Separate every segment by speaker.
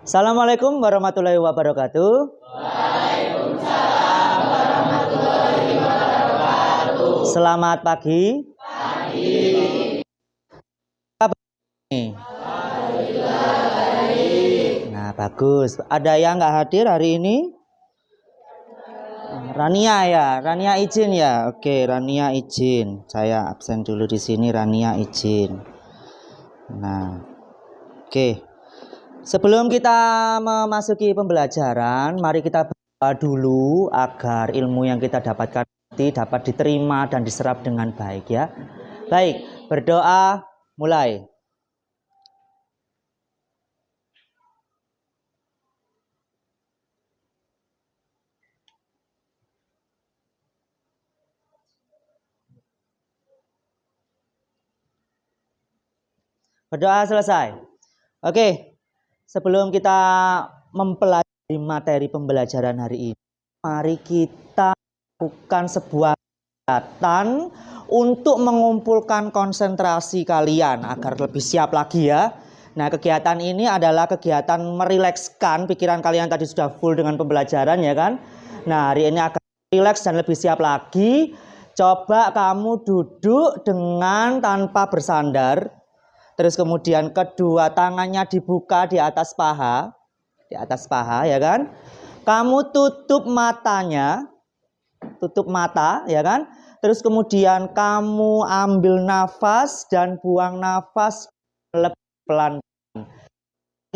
Speaker 1: Assalamualaikum warahmatullahi wabarakatuh.
Speaker 2: Waalaikumsalam warahmatullahi wabarakatuh.
Speaker 1: Selamat pagi.
Speaker 2: Alhamdulillah baik.
Speaker 1: Nah, bagus. Ada yang nggak hadir hari ini? Rania ya, Rania izin ya. Oke, Rania izin. Saya absen dulu di sini. Rania izin. Nah, oke. Sebelum kita memasuki pembelajaran, mari kita berdoa dulu agar ilmu yang kita dapatkan nanti dapat diterima dan diserap dengan baik ya. Baik, berdoa mulai. Berdoa selesai. Oke, sebelum kita mempelajari materi pembelajaran hari ini, mari kita lakukan sebuah kegiatan untuk mengumpulkan konsentrasi kalian agar lebih siap lagi ya. Nah, kegiatan ini adalah kegiatan merilekskan pikiran kalian tadi sudah full dengan pembelajaran ya kan. Nah, hari ini akan rileks dan lebih siap lagi. Coba kamu duduk dengan tanpa bersandar. Terus kemudian kedua tangannya dibuka di atas paha ya kan. Kamu tutup matanya, tutup mata ya kan. Terus kemudian kamu ambil nafas dan buang nafas lebih pelan.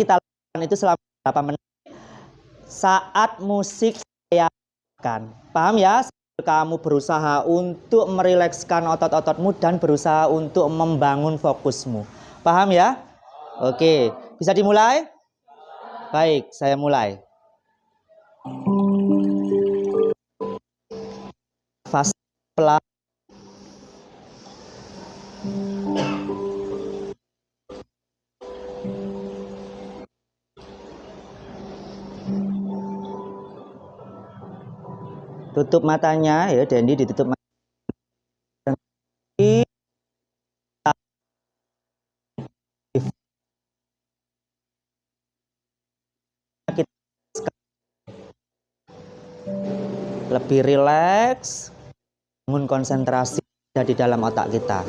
Speaker 1: Kita lakukan itu selama berapa menit saat musik saya akan. Paham ya? Kamu berusaha untuk merilekskan otot-ototmu dan berusaha untuk membangun fokusmu. Paham ya? Oke, bisa dimulai? Baik, saya mulai. Fase pelan. Tutup matanya ya, Dendi ditutup matanya. Lebih rileks, bangun konsentrasi di dalam otak kita.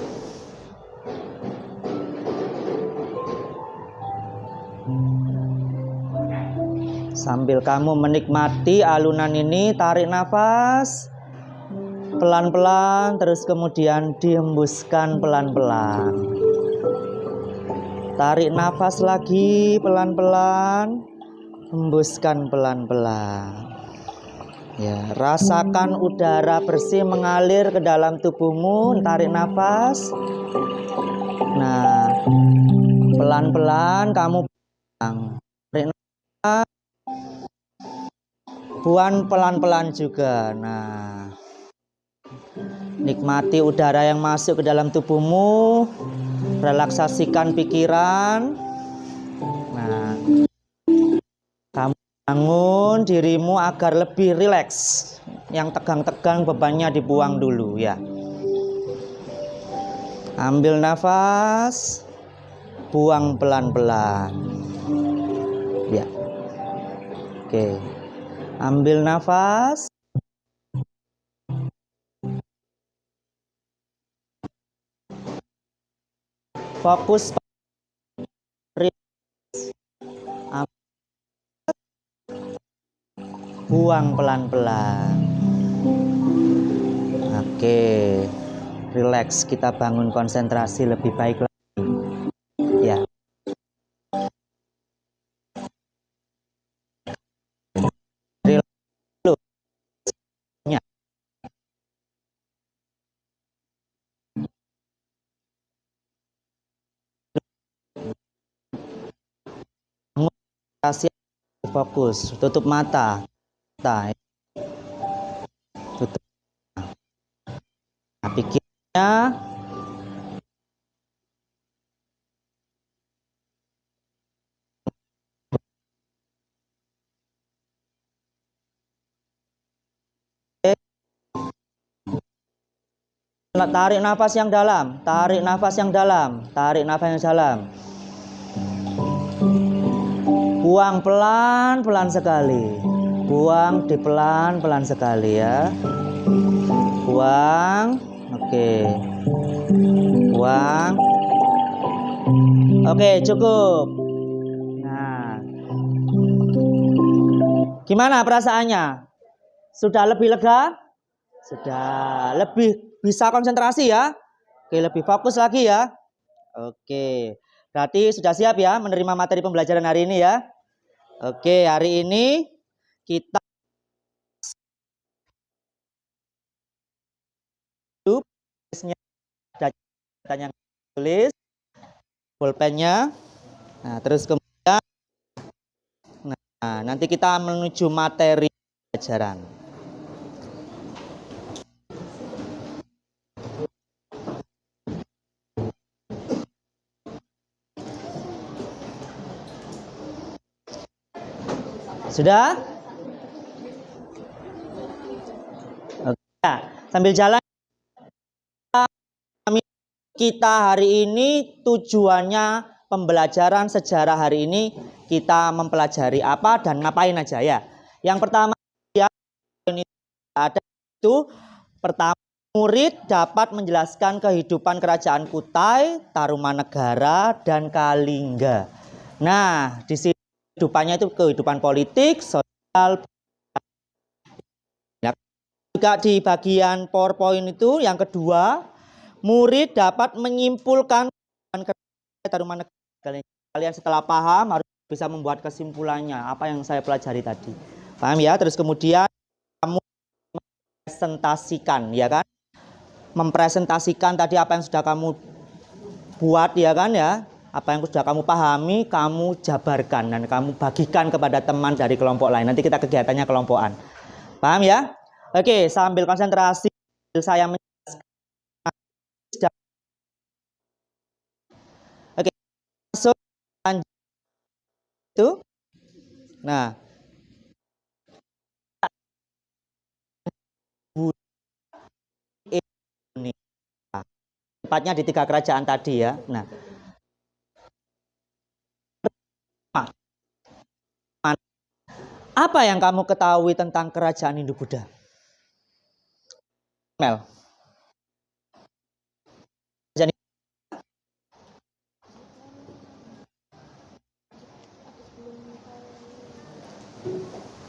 Speaker 1: Sambil kamu menikmati alunan ini, tarik nafas pelan-pelan, terus kemudian dihembuskan pelan-pelan. Tarik nafas lagi pelan-pelan, hembuskan pelan-pelan. Ya, rasakan udara bersih mengalir ke dalam tubuhmu. Tarik nafas. Nah, pelan-pelan kamu tarik nafas. Buang pelan-pelan juga. Nah, nikmati udara yang masuk ke dalam tubuhmu. Relaksasikan pikiran. Nah, kamu bangun dirimu agar lebih rileks. Yang tegang-tegang bebannya dibuang dulu ya. Ambil nafas, buang pelan-pelan. Ya. Oke. Ambil nafas. Fokus. Buang pelan-pelan. Oke. Relax, kita bangun konsentrasi lebih baik lagi. Ya. Kasih fokus, tutup mata. Tutup. Nah, pikirnya tarik nafas yang dalam, tarik nafas yang dalam, tarik nafas yang dalam. Buang pelan-pelan sekali. Buang di pelan-pelan sekali ya. Buang. Oke. Buang. Oke, cukup. Nah. Gimana perasaannya? Sudah lebih lega? Sudah lebih bisa konsentrasi ya? Oke, lebih fokus lagi ya. Oke. Berarti sudah siap ya menerima materi pembelajaran hari ini ya? Oke, hari ini kita tanya tulis pulpennya. Nah, terus kemudian nanti kita menuju materi pelajaran. Sudah? Oke. Nah, sambil jalan kita hari ini tujuannya pembelajaran sejarah hari ini kita mempelajari apa dan ngapain aja ya. Yang pertama ya ini ada itu pertama murid dapat menjelaskan kehidupan kerajaan Kutai, Tarumanegara dan Kalingga. Nah, di sini kehidupannya itu kehidupan politik, sosial. Juga di bagian PowerPoint itu yang kedua, murid dapat menyimpulkan Tarumanegara. Kalian setelah paham harus bisa membuat kesimpulannya apa yang saya pelajari tadi. Paham ya? Terus kemudian kamu presentasikan ya kan? Mempresentasikan tadi apa yang sudah kamu buat ya kan ya? Apa yang sudah kamu pahami, kamu jabarkan dan kamu bagikan kepada teman dari kelompok lain. Nanti kita kegiatannya kelompokan. Paham ya? Oke, sambil konsentrasi saya menjelaskan. Oke, masuk itu. Nah, ini tepatnya di 3 kerajaan tadi ya. Nah, apa yang kamu ketahui tentang kerajaan Hindu-Buddha? Mel.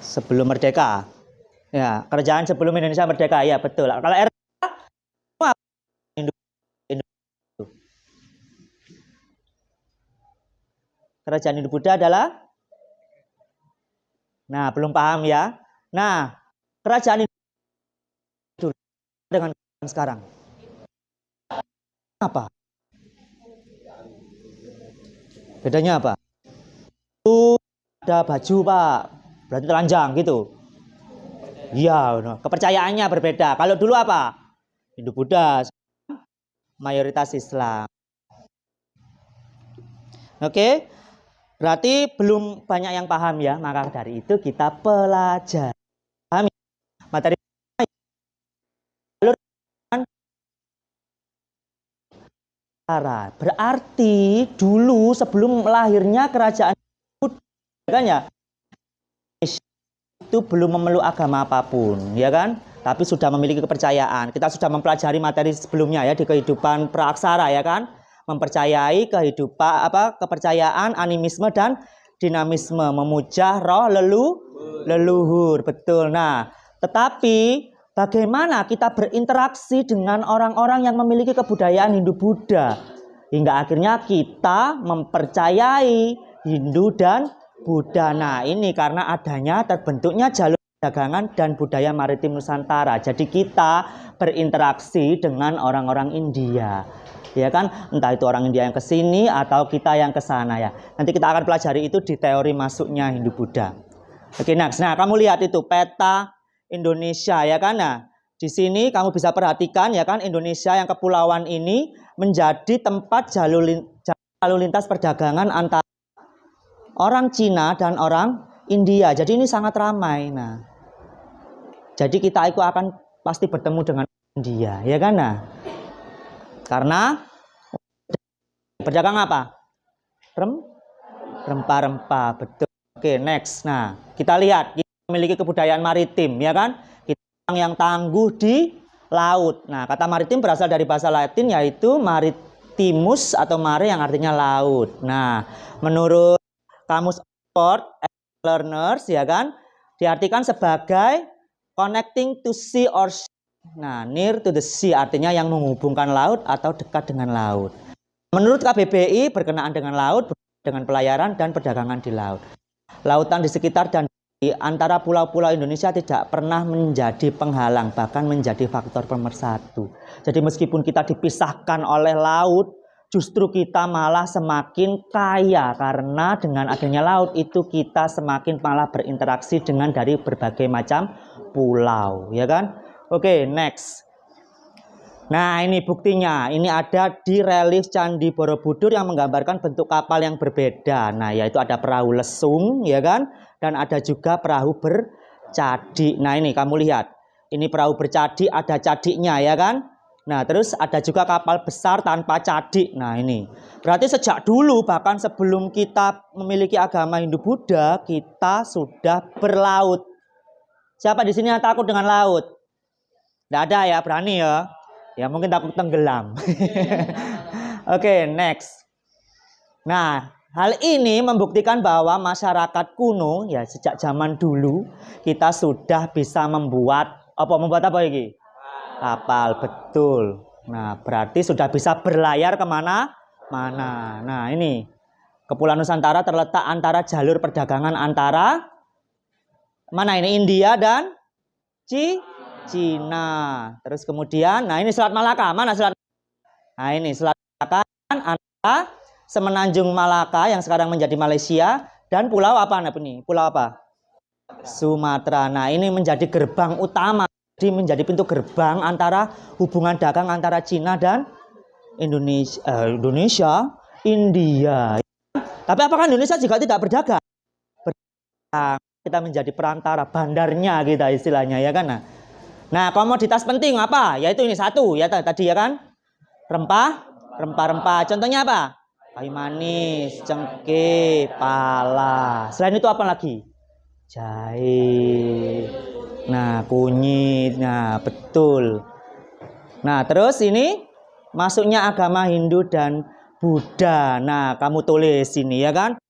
Speaker 1: Sebelum merdeka. Ya, kerajaan sebelum Indonesia merdeka ya, betul. Kalau kerajaan Hindu-Buddha adalah belum paham ya. Nah, kerajaan Hindu dengan sekarang apa? Bedanya apa? Itu ada baju, Pak. Berarti telanjang gitu. Iya, kepercayaannya berbeda. Kalau dulu apa? Hindu-Buddha, mayoritas Islam. Oke. Berarti belum banyak yang paham ya, maka dari itu kita pelajari. Paham ya? Materi berarti dulu sebelum lahirnya kerajaan kan ya, itu belum memeluk agama apapun, ya kan? Tapi sudah memiliki kepercayaan. Kita sudah mempelajari materi sebelumnya ya di kehidupan praaksara ya kan? Mempercayai kehidupan kepercayaan, animisme dan dinamisme, memuja roh leluhur, betul. Nah, tetapi bagaimana kita berinteraksi dengan orang-orang yang memiliki kebudayaan Hindu-Buddha hingga akhirnya kita mempercayai Hindu dan Buddha. Nah, ini karena adanya terbentuknya jalur perdagangan dan budaya maritim Nusantara. Jadi kita berinteraksi dengan orang-orang India. Ya kan, entah itu orang India yang ke sini atau kita yang ke sana ya. Nanti kita akan pelajari itu di teori masuknya Hindu-Buddha. Oke, next. Nah, kamu lihat itu peta Indonesia ya kan. Nah, di sini kamu bisa perhatikan ya kan, Indonesia yang kepulauan ini menjadi tempat jalur lintas perdagangan antara orang Cina dan orang India. Jadi ini sangat ramai. Nah, jadi kita itu akan pasti bertemu dengan India, ya kan? Nah, karena berdagang apa? Rempah-rempah, betul. Oke, next. Nah, kita lihat kita memiliki kebudayaan maritim, ya kan? Kita orang yang tangguh di laut. Nah, kata maritim berasal dari bahasa Latin yaitu maritimus atau mare yang artinya laut. Nah, menurut Kamus Oxford Learners, ya kan, diartikan sebagai connecting to sea or shore. Nah, near to the sea artinya yang menghubungkan laut atau dekat dengan laut. Menurut KBBI berkenaan dengan laut, dengan pelayaran dan perdagangan di laut. Lautan di sekitar dan di antara pulau-pulau Indonesia tidak pernah menjadi penghalang, bahkan menjadi faktor pemersatu. Jadi meskipun kita dipisahkan oleh laut, justru kita malah semakin kaya karena dengan adanya laut itu kita semakin malah berinteraksi dengan dari berbagai macam pulau, ya kan? Oke, next. Nah, ini buktinya. Ini ada di relief Candi Borobudur yang menggambarkan bentuk kapal yang berbeda. Nah, yaitu ada perahu lesung, ya kan? Dan ada juga perahu bercadi. Nah, ini kamu lihat. Ini perahu bercadi, ada cadinya, ya kan? Nah, terus ada juga kapal besar tanpa cadi. Nah, ini. Berarti sejak dulu, bahkan sebelum kita memiliki agama Hindu-Buddha, kita sudah berlaut. Siapa di sini yang takut dengan laut? Tidak ada ya, berani ya? Ya mungkin takut tenggelam. Oke, next. Nah, hal ini membuktikan bahwa masyarakat kuno ya sejak zaman dulu kita sudah bisa membuat apa ini? Kapal, betul. Nah, berarti sudah bisa berlayar kemana-mana. Nah, ini Kepulauan Nusantara terletak antara jalur perdagangan antara mana ini India dan Cina. Terus kemudian, nah ini Selat Malaka. Mana Selat? Nah ini Selat Malaka antara Semenanjung Malaka yang sekarang menjadi Malaysia dan pulau apa ini? Pulau apa? Sumatera. Nah ini menjadi gerbang utama. Jadi menjadi pintu gerbang antara hubungan dagang antara Cina dan Indonesia, India. Tapi apakah Indonesia juga tidak berdagang? Berdagang. Kita menjadi perantara, bandarnya kita istilahnya, ya kan? Nah, komoditas penting apa? Yaitu ini satu, ya tadi ya kan? Rempah. Contohnya apa? Kayu manis, cengkeh, pala. Selain itu apa lagi? Jahe. Nah, kunyit. Nah, betul. Nah, terus ini masuknya agama Hindu dan Buddha. Nah, kamu tulis sini ya kan?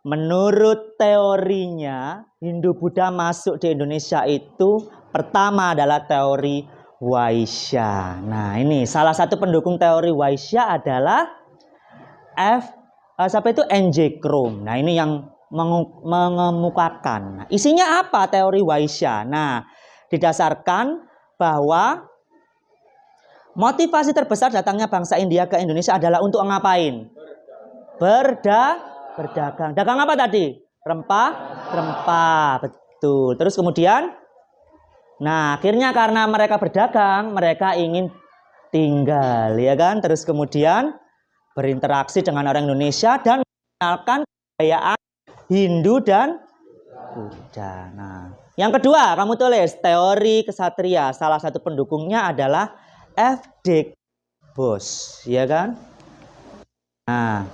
Speaker 1: Menurut teorinya, Hindu-Buddha masuk di Indonesia itu pertama adalah teori Waisya. Nah, ini salah satu pendukung teori Waisya adalah N.J. Krom. Nah, ini yang mengemukakan. Nah, isinya apa teori Waisya? Nah, didasarkan bahwa motivasi terbesar datangnya bangsa India ke Indonesia adalah untuk ngapain? Berdagang. Dagang apa tadi? Rempah. Betul. Terus kemudian, nah akhirnya karena mereka berdagang, mereka ingin tinggal, ya kan? Terus kemudian berinteraksi dengan orang Indonesia dan mengenalkan kebudayaan Hindu dan Buddha. Nah, yang kedua kamu tulis teori kesatria. Salah satu pendukungnya adalah F.D. Bose, ya kan? Nah,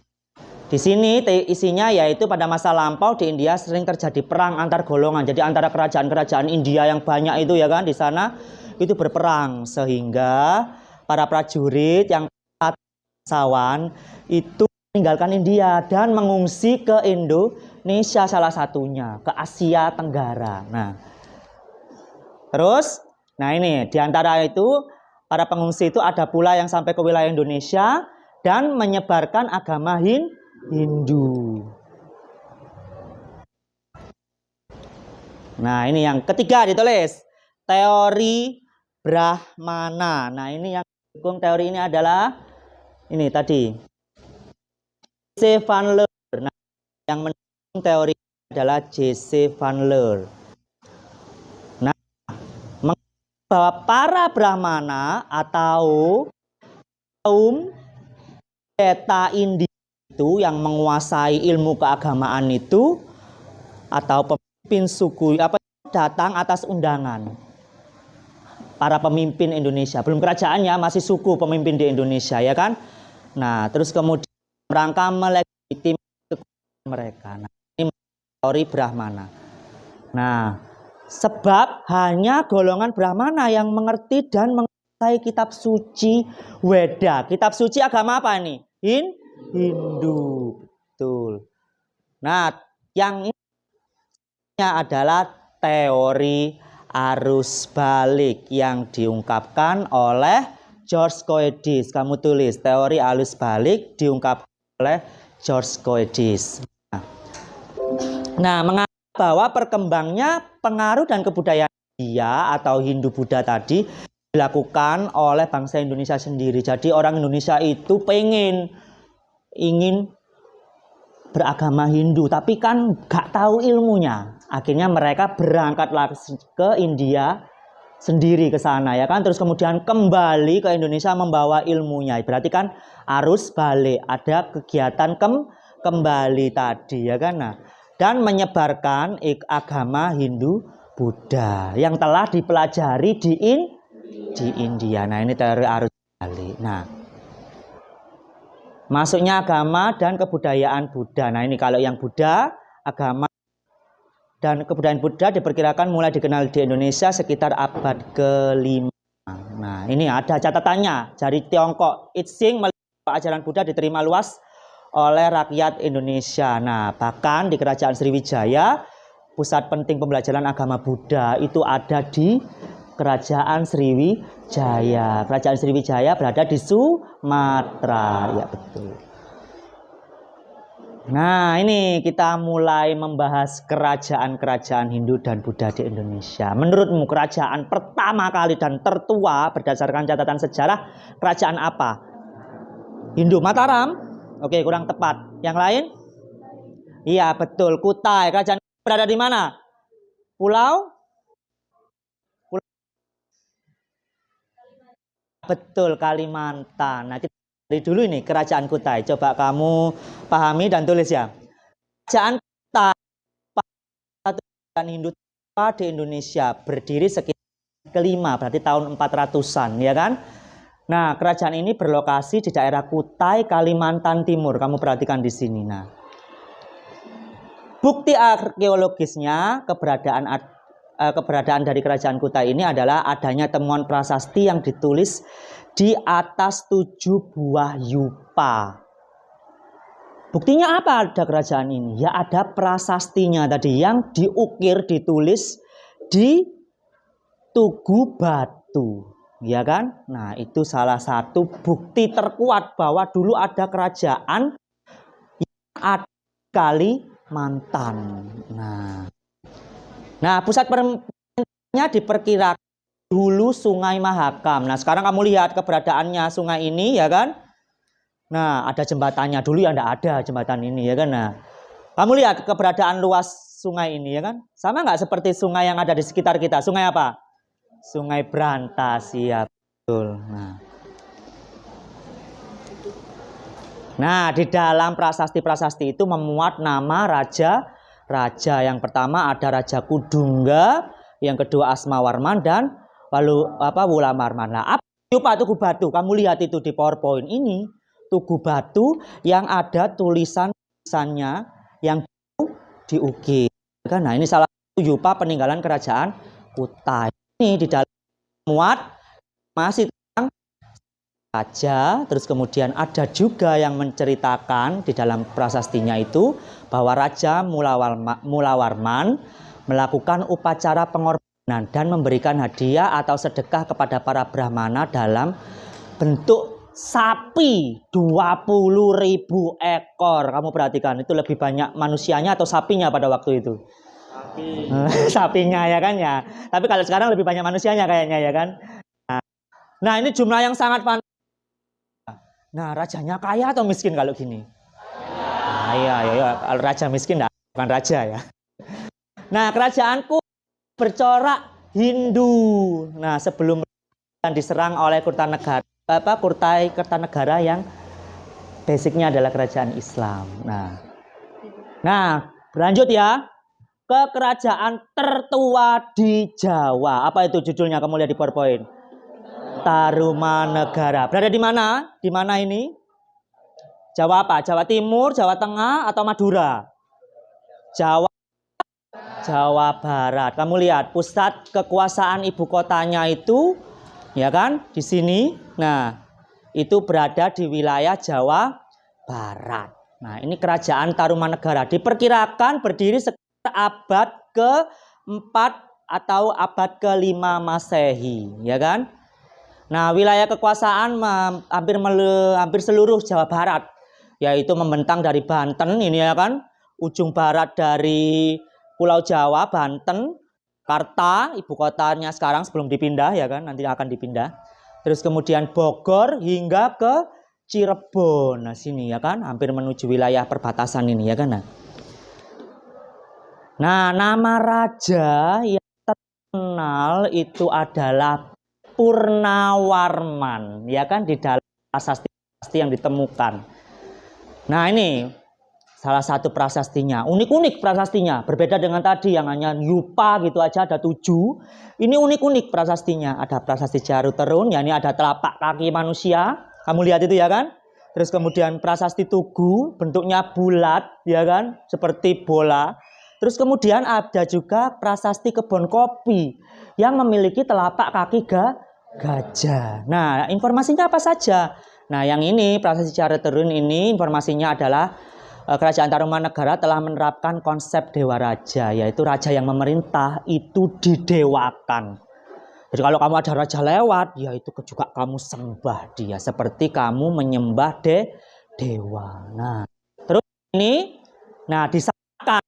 Speaker 1: di sini isinya yaitu pada masa lampau di India sering terjadi perang antar golongan. Jadi antara kerajaan-kerajaan India yang banyak itu ya kan di sana itu berperang sehingga para prajurit yang bangsawan itu meninggalkan India dan mengungsi ke Indonesia salah satunya, ke Asia Tenggara. Nah, terus ini di antara itu para pengungsi itu ada pula yang sampai ke wilayah Indonesia dan menyebarkan agama Hindu. Nah, ini yang ketiga ditulis. Teori Brahmana. Nah, ini yang mendukung teori ini adalah ini tadi. J.C. Van Leur. Nah, yang mendukung teori adalah J.C. Van Leur. Nah, bahwa para Brahmana atau kaum pendeta India itu yang menguasai ilmu keagamaan itu atau pemimpin suku datang atas undangan para pemimpin Indonesia, belum kerajaannya, masih suku pemimpin di Indonesia ya kan. Nah terus kemudian rangka melegitimasi kekuasaan mereka. Nah, ini teori Brahmana. Nah, sebab hanya golongan Brahmana yang mengerti dan menguasai kitab suci Weda. Kitab suci agama apa ini? Hindu. Betul. Nah, yang ini adalah teori arus balik yang diungkapkan oleh George Coedis. Kamu tulis teori arus balik diungkapkan oleh George Coedis. Nah, mengapa bahwa perkembangnya pengaruh dan kebudayaan India atau Hindu Buddha tadi dilakukan oleh bangsa Indonesia sendiri. Jadi orang Indonesia itu ingin beragama Hindu, tapi kan gak tahu ilmunya. Akhirnya mereka berangkat ke India sendiri ke sana ya kan, terus kemudian kembali ke Indonesia membawa ilmunya. Berarti kan arus balik, ada kegiatan kembali tadi ya kan. Nah, dan menyebarkan agama Hindu Buddha yang telah dipelajari di India. Nah, ini teori arus balik. Nah, masuknya agama dan kebudayaan Buddha. Nah, ini kalau yang Buddha, agama dan kebudayaan Buddha diperkirakan mulai dikenal di Indonesia sekitar abad ke-5. Nah, ini ada catatannya dari Tiongkok. I Ching ajaran Buddha diterima luas oleh rakyat Indonesia. Nah, bahkan di Kerajaan Sriwijaya, pusat penting pembelajaran agama Buddha itu ada di Kerajaan Sriwijaya. Kerajaan Sriwijaya berada di Sumatera. Ya, betul. Nah, ini kita mulai membahas kerajaan-kerajaan Hindu dan Buddha di Indonesia. Menurutmu kerajaan pertama kali dan tertua berdasarkan catatan sejarah kerajaan apa? Hindu. Mataram? Oke, kurang tepat. Yang lain? Iya, betul. Kutai. Kerajaan berada di mana? Pulau? Betul, Kalimantan. Nah, kita dari dulu ini kerajaan Kutai. Coba kamu pahami dan tulis ya. Kerajaan Kutai Hindu di Indonesia berdiri sekitar kelima, berarti tahun 400-an, ya kan? Nah, kerajaan ini berlokasi di daerah Kutai, Kalimantan Timur. Kamu perhatikan di sini. Nah, bukti arkeologisnya keberadaan dari kerajaan Kutai ini adalah adanya temuan prasasti yang ditulis di atas 7 buah yupa. Buktinya apa ada kerajaan ini? Ya ada prasastinya tadi yang diukir, ditulis di tugu batu, ya kan? Nah, itu salah satu bukti terkuat bahwa dulu ada kerajaan yang ada di Kalimantan. Nah, pusat pemerintahannya diperkirakan dulu Sungai Mahakam. Nah, sekarang kamu lihat keberadaannya sungai ini, ya kan? Nah, ada jembatannya. Dulu ya enggak ada jembatan ini, ya kan? Nah, kamu lihat keberadaan luas sungai ini, ya kan? Sama nggak seperti sungai yang ada di sekitar kita? Sungai apa? Sungai Brantas, ya betul. Nah, di dalam prasasti-prasasti itu memuat nama raja. Yang pertama ada Raja Kudungga, yang kedua Asmawarman dan Wulamarman. Nah, apa yupa tugu batu? Kamu lihat itu di PowerPoint ini, tugu batu yang ada tulisannya yang diukir. Nah, ini salah satu yupa peninggalan kerajaan Kutai. Ini di dalam muat masih tentang raja, terus kemudian ada juga yang menceritakan di dalam prasastinya itu bahwa Raja Mulawarman melakukan upacara pengorbanan dan memberikan hadiah atau sedekah kepada para brahmana dalam bentuk sapi 20.000 ekor. Kamu perhatikan, itu lebih banyak manusianya atau sapinya pada waktu itu? Sapinya, ya kan ya. Tapi kalau sekarang lebih banyak manusianya kayaknya, ya kan. Nah, ini jumlah yang sangat fantastis. Nah, rajanya kaya atau miskin kalau gini? Kaya, ya. Kalau raja miskin bukan raja ya. Nah, kerajaanku bercorak Hindu. Nah, sebelum diserang oleh Kutai Kertanegara yang basicnya adalah kerajaan Islam. Nah, berlanjut ya ke kerajaan tertua di Jawa. Apa itu judulnya? Kamu lihat di PowerPoint. Tarumanegara. Berada di mana? Di mana ini? Jawa apa? Jawa Timur, Jawa Tengah, atau Madura? Jawa Jawa Barat. Kamu lihat pusat kekuasaan ibu kotanya itu, ya kan, di sini. Nah, itu berada di wilayah Jawa Barat. Nah, ini kerajaan Tarumanegara. Diperkirakan berdiri sekitar abad ke-4 atau abad ke-5 Masehi, ya kan? Nah, wilayah kekuasaan hampir seluruh Jawa Barat, yaitu membentang dari Banten, ini ya kan, ujung barat dari Pulau Jawa, Banten, Jakarta, ibu kotanya sekarang sebelum dipindah ya kan, nanti akan dipindah. Terus kemudian Bogor hingga ke Cirebon. Nah, sini ya kan, hampir menuju wilayah perbatasan ini ya kan. Nah, nama raja yang terkenal itu adalah Purnawarman, ya kan, di dalam prasasti yang ditemukan. Nah, ini salah satu prasastinya, unik-unik prasastinya, berbeda dengan tadi yang hanya lupa gitu aja ada 7. Ini unik-unik prasastinya, ada prasasti Jaruterun, ya ini ada telapak kaki manusia, kamu lihat itu ya kan. Terus kemudian prasasti Tugu, bentuknya bulat, ya kan, seperti bola. Terus kemudian ada juga prasasti Kebon Kopi yang memiliki telapak kaki gajah. Nah, informasinya apa saja? Nah, yang ini prasasti Jaruterun ini informasinya adalah Kerajaan Tarumanegara telah menerapkan konsep dewa raja, yaitu raja yang memerintah itu didewakan. Jadi kalau kamu ada raja lewat, ya itu juga kamu sembah dia, seperti kamu menyembah dewa. Nah, terus ini, nah disamakan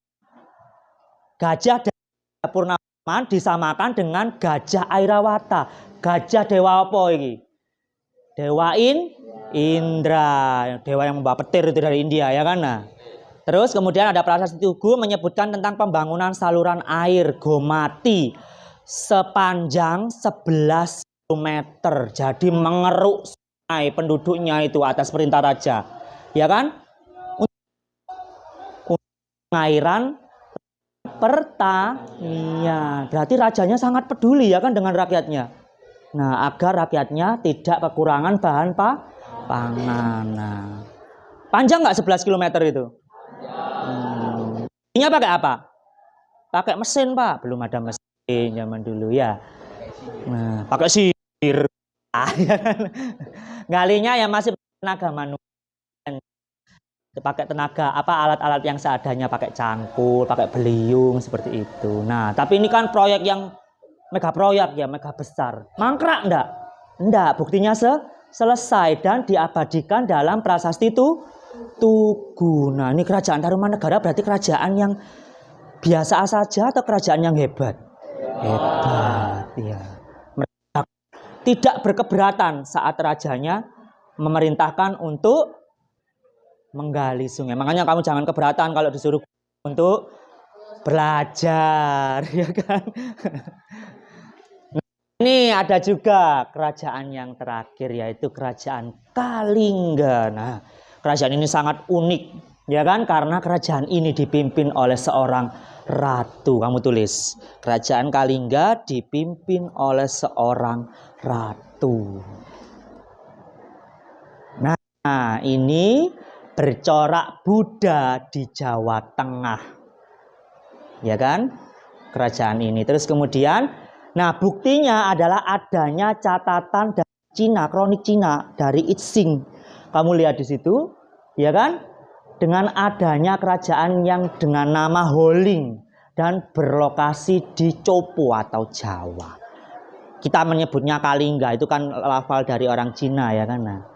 Speaker 1: gajah Purnawarman disamakan dengan gajah Airawata. Gajah dewa apa ini? Dewa Indra, dewa yang membawa petir itu dari India ya kan. Nah, terus kemudian ada prasasti Tugu menyebutkan tentang pembangunan saluran air Gomati sepanjang 11 km. Jadi mengeruk sungai penduduknya itu atas perintah raja. Ya kan? Untuk pengairan pertanian. Berarti rajanya sangat peduli ya kan dengan rakyatnya. Nah, agar rakyatnya tidak kekurangan bahan pangan. Nah, panjang nggak 11 km itu? Ini pakai apa? Pakai mesin, Pak. Belum ada mesin zaman dulu ya. Nah, pakai sihir. Galinya ya masih tenaga manusia. Pakai tenaga alat-alat yang seadanya, pakai cangkul, pakai beliung seperti itu. Nah, tapi ini kan proyek yang mega proyek ya, mega besar. Mangkrak enggak? Enggak, buktinya selesai dan diabadikan dalam prasasti Tugu. Nah, ini kerajaan Tarumanegara berarti kerajaan yang biasa saja atau kerajaan yang hebat? Hebat, ya. Mereka tidak berkeberatan saat rajanya memerintahkan untuk menggali sungai. Makanya kamu jangan keberatan kalau disuruh untuk belajar, ya kan? Ini ada juga kerajaan yang terakhir, yaitu kerajaan Kalingga. Nah, kerajaan ini sangat unik, ya kan? Karena kerajaan ini dipimpin oleh seorang ratu. Kamu tulis, kerajaan Kalingga dipimpin oleh seorang ratu. Nah, ini bercorak Buddha di Jawa Tengah, ya kan? Kerajaan ini. Terus kemudian, nah buktinya adalah adanya catatan dari Cina, kronik Cina dari I Ching. Kamu lihat di situ, ya kan? Dengan adanya kerajaan yang dengan nama Holing dan berlokasi di Copo atau Jawa. Kita menyebutnya Kalingga, itu kan lafal dari orang Cina, ya kan?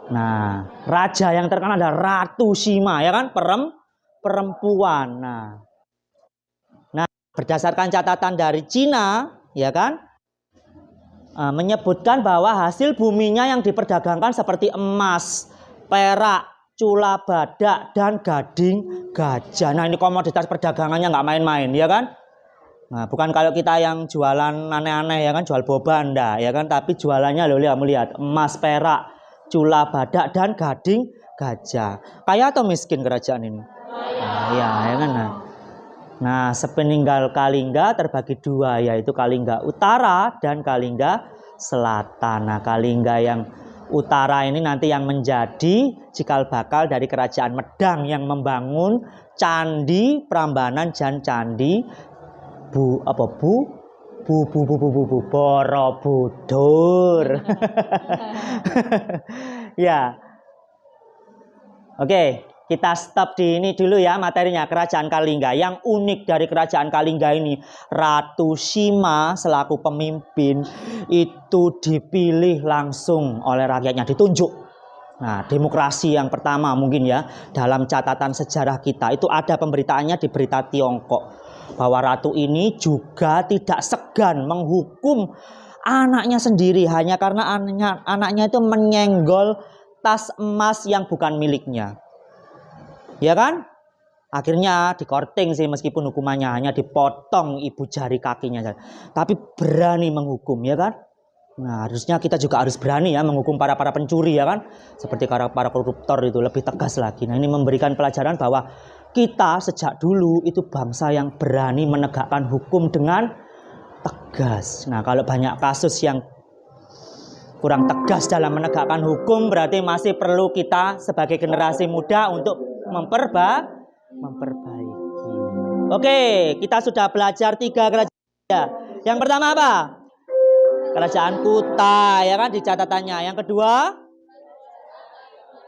Speaker 1: Nah, raja yang terkenal adalah Ratu Sima, ya kan? Perempuan. Nah, berdasarkan catatan dari Cina, ya kan, menyebutkan bahwa hasil buminya yang diperdagangkan seperti emas, perak, cula badak, dan gading gajah. Nah, ini komoditas perdagangannya nggak main-main, ya kan? Nah, bukan kalau kita yang jualan aneh-aneh, ya kan, jual boba enggak, ya kan? Tapi jualannya loh, kamu lihat, emas, perak, cula badak, dan gading gajah. Kaya atau miskin kerajaan ini? Nah, ya kan? Nah, sepeninggal Kalingga terbagi dua, yaitu Kalingga Utara dan Kalingga Selatan. Nah, Kalingga yang Utara ini nanti yang menjadi cikal bakal dari kerajaan Medang yang membangun candi Prambanan dan candi Borobudur. Ya. Oke, kita stop di ini dulu ya materinya, Kerajaan Kalingga. Yang unik dari Kerajaan Kalingga ini, Ratu Sima selaku pemimpin itu dipilih langsung oleh rakyatnya, ditunjuk. Nah, demokrasi yang pertama mungkin ya dalam catatan sejarah kita itu ada pemberitaannya di berita Tiongkok bahwa ratu ini juga tidak segan menghukum anaknya sendiri hanya karena anaknya itu menyenggol tas emas yang bukan miliknya. Ya kan? Akhirnya dikorting sih meskipun hukumannya hanya dipotong ibu jari kakinya. Tapi berani menghukum, ya kan? Nah, harusnya kita juga harus berani ya menghukum para pencuri, ya kan? Seperti para koruptor itu lebih tegas lagi. Nah, ini memberikan pelajaran bahwa kita sejak dulu itu bangsa yang berani menegakkan hukum dengan tegas. Nah, kalau banyak kasus yang kurang tegas dalam menegakkan hukum, berarti masih perlu kita sebagai generasi muda untuk memperbaiki. Oke, kita sudah belajar 3 kerajaan. Yang pertama apa? Kerajaan Kutai, ya kan di catatannya. Yang kedua,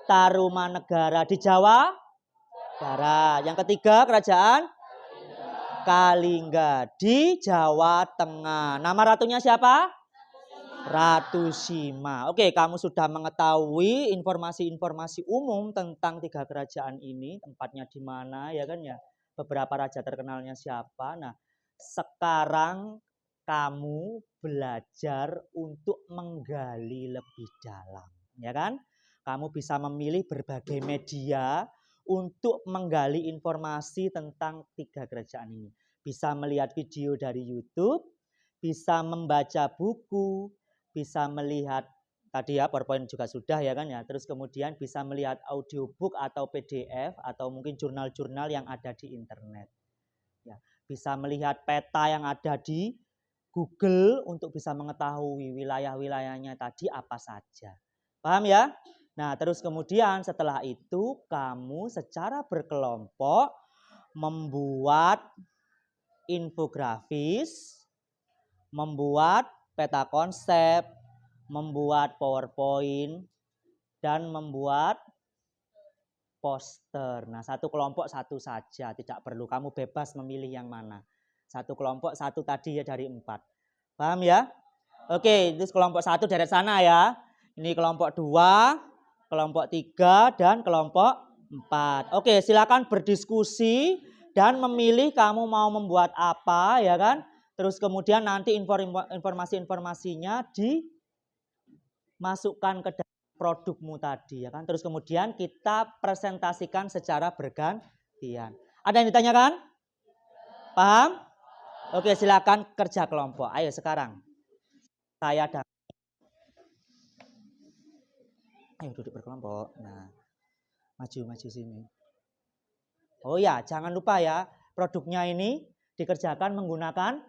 Speaker 1: Tarumanegara di Jawa Barat. Yang ketiga, Kerajaan Kalingga di Jawa Tengah. Nama ratunya siapa? Ratu Sima. Oke, kamu sudah mengetahui informasi-informasi umum tentang 3 kerajaan ini, tempatnya di mana, ya kan ya. Beberapa raja terkenalnya siapa. Nah, sekarang kamu belajar untuk menggali lebih dalam, ya kan? Kamu bisa memilih berbagai media untuk menggali informasi tentang 3 kerajaan ini. Bisa melihat video dari YouTube, bisa membaca buku, bisa melihat tadi ya PowerPoint juga sudah ya kan ya. Terus kemudian bisa melihat audiobook atau PDF atau mungkin jurnal-jurnal yang ada di internet. Ya, bisa melihat peta yang ada di Google untuk bisa mengetahui wilayah-wilayahnya tadi apa saja. Paham ya? Nah, terus kemudian setelah itu kamu secara berkelompok membuat infografis, membuat peta konsep, membuat PowerPoint, dan membuat poster. Nah, satu kelompok satu saja, tidak perlu kamu bebas memilih yang mana. Satu kelompok satu tadi ya dari 4. Paham ya? Oke, itu kelompok 1 dari sana ya. Ini kelompok 2, kelompok 3, dan kelompok 4. Oke, silakan berdiskusi dan memilih kamu mau membuat apa ya kan. Terus kemudian nanti informasi-informasinya dimasukkan ke dalam produkmu tadi ya kan. Terus kemudian kita presentasikan secara bergantian. Ada yang ditanyakan? Paham? Oke, silakan kerja kelompok. Ayo sekarang. Saya dan ayo duduk berkelompok. Nah, maju sini. Oh ya, jangan lupa ya, produknya ini dikerjakan menggunakan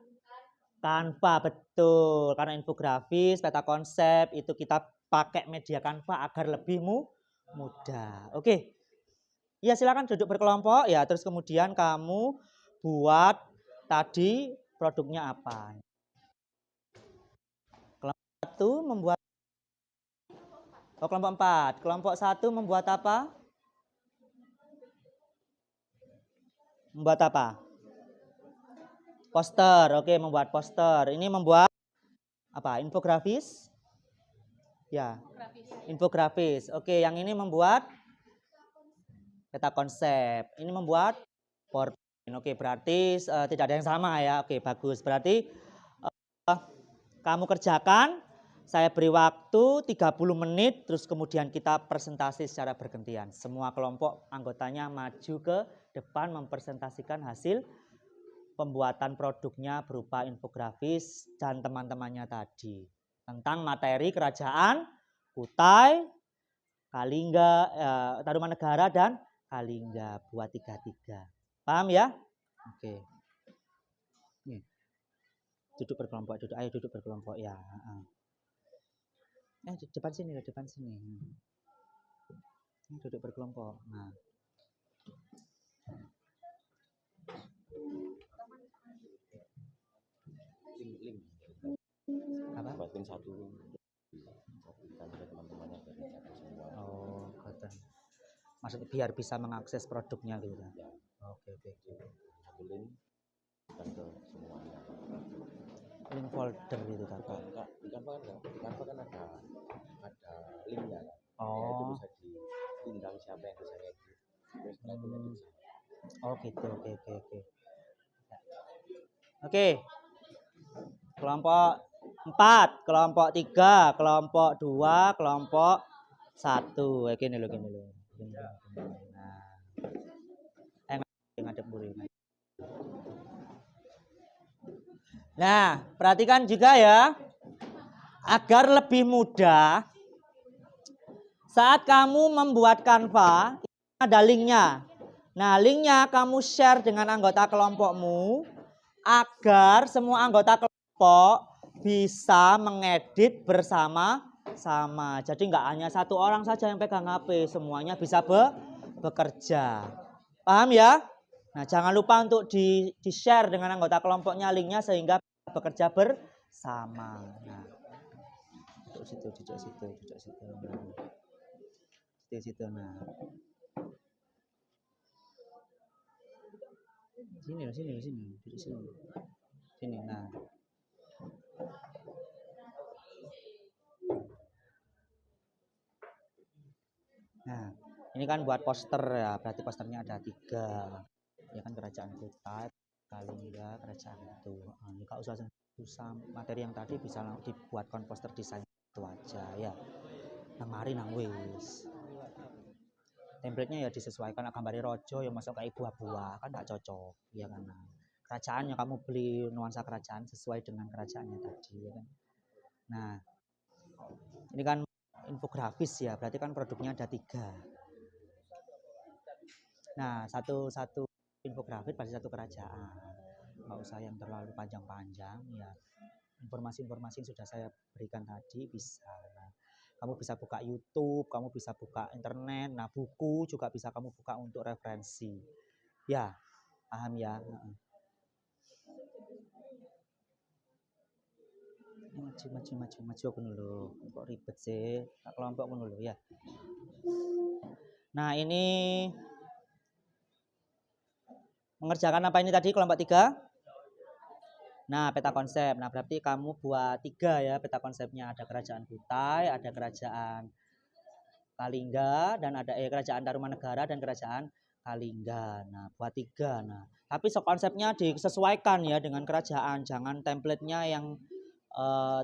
Speaker 1: Canva, betul. Karena infografis, peta konsep itu kita pakai media Canva agar lebih mudah. Oke. Ya, silakan duduk berkelompok ya. Terus kemudian kamu buat tadi produknya apa? Kelompok 1 membuat kelompok 4. Kelompok 1 membuat apa? Membuat apa? Poster. Oke, membuat poster. Ini membuat apa? Infografis? Ya. Infografis. Oke, yang ini membuat peta konsep. Ini membuat PowerPoint. Oke, berarti tidak ada yang sama ya. Oke, bagus. Berarti kamu kerjakan, saya beri waktu 30 menit, terus kemudian kita presentasi secara bergantian. Semua kelompok anggotanya maju ke depan mempresentasikan hasil pembuatan produknya berupa infografis dan teman-temannya tadi. Tentang materi kerajaan, Kutai, Kalingga, Tarumanegara, dan Kalingga. Buat 3-3. Paham ya? Oke. Nih. Duduk berkelompok, duduk. Ayo duduk berkelompok ya. Di depan sini, di depan sini. Duduk berkelompok. Nah.
Speaker 3: Link
Speaker 1: Apa?
Speaker 3: buatin satu kan teman-temannya dari semua.
Speaker 1: Oh, kata. Maksudnya biar bisa mengakses produknya gitu kan.
Speaker 3: Ya.
Speaker 1: Oke.
Speaker 3: Satu link kan ke semuanya.
Speaker 1: Link folder gitu kan.
Speaker 3: Enggak, di Canva kan ada linknya kan.
Speaker 1: Oh.
Speaker 3: Ya, itu bisa diundang siapa yang bisa ngedit. Terus
Speaker 1: Oh gitu, oke. Oke. Kelompok 4, kelompok 3, kelompok 2, kelompok 1. Gini loh. Nah. Ngadep buri. Nah, perhatikan juga ya. Agar lebih mudah saat kamu membuat Canva, ada linknya. Nah, linknya kamu share dengan anggota kelompokmu agar semua anggota kelompok bisa mengedit bersama-sama. Jadi nggak hanya satu orang saja yang pegang HP, semuanya bisa bekerja. Paham ya? Nah, jangan lupa untuk di-share dengan anggota kelompoknya linknya sehingga bekerja bersama. Nah, duduk situ. Di situ. Nah. Sini. Duduk sini. Sini. Nah. Nah, ini kan buat poster ya, berarti posternya ada 3. Ya kan Kerajaan Kutai, Kalingga, Kerajaan itu. Ini kalau susah materi yang tadi bisa dibuatkan poster desain itu aja ya. Nang wis. Template-nya ya disesuaikan gambar rojo yang masuk kayak buah-buah kan nggak cocok ya kan. Kerajaan yang kamu beli nuansa kerajaan sesuai dengan kerajaannya tadi ya kan. Nah, ini kan infografis ya, berarti kan produknya ada 3. Nah, satu infografis pasti satu kerajaan. Nggak usah yang terlalu panjang-panjang ya. Informasi-informasi yang sudah saya berikan tadi bisa. Nah, kamu bisa buka YouTube, kamu bisa buka internet. Nah, buku juga bisa kamu buka untuk referensi. Ya, paham ya? Maju aku dulu. Kok ribet sih? Kelompok aku dulu ya. Nah, ini mengerjakan apa ini tadi kelompok 3? Nah, peta konsep. Nah, berarti kamu buat 3 ya peta konsepnya. Ada Kerajaan Kutai, ada Kerajaan Kalingga, dan ada Kerajaan Tarumanegara dan Kerajaan Kalingga. Nah, buat 3. Nah, tapi konsepnya disesuaikan ya dengan kerajaan. Jangan template-nya yang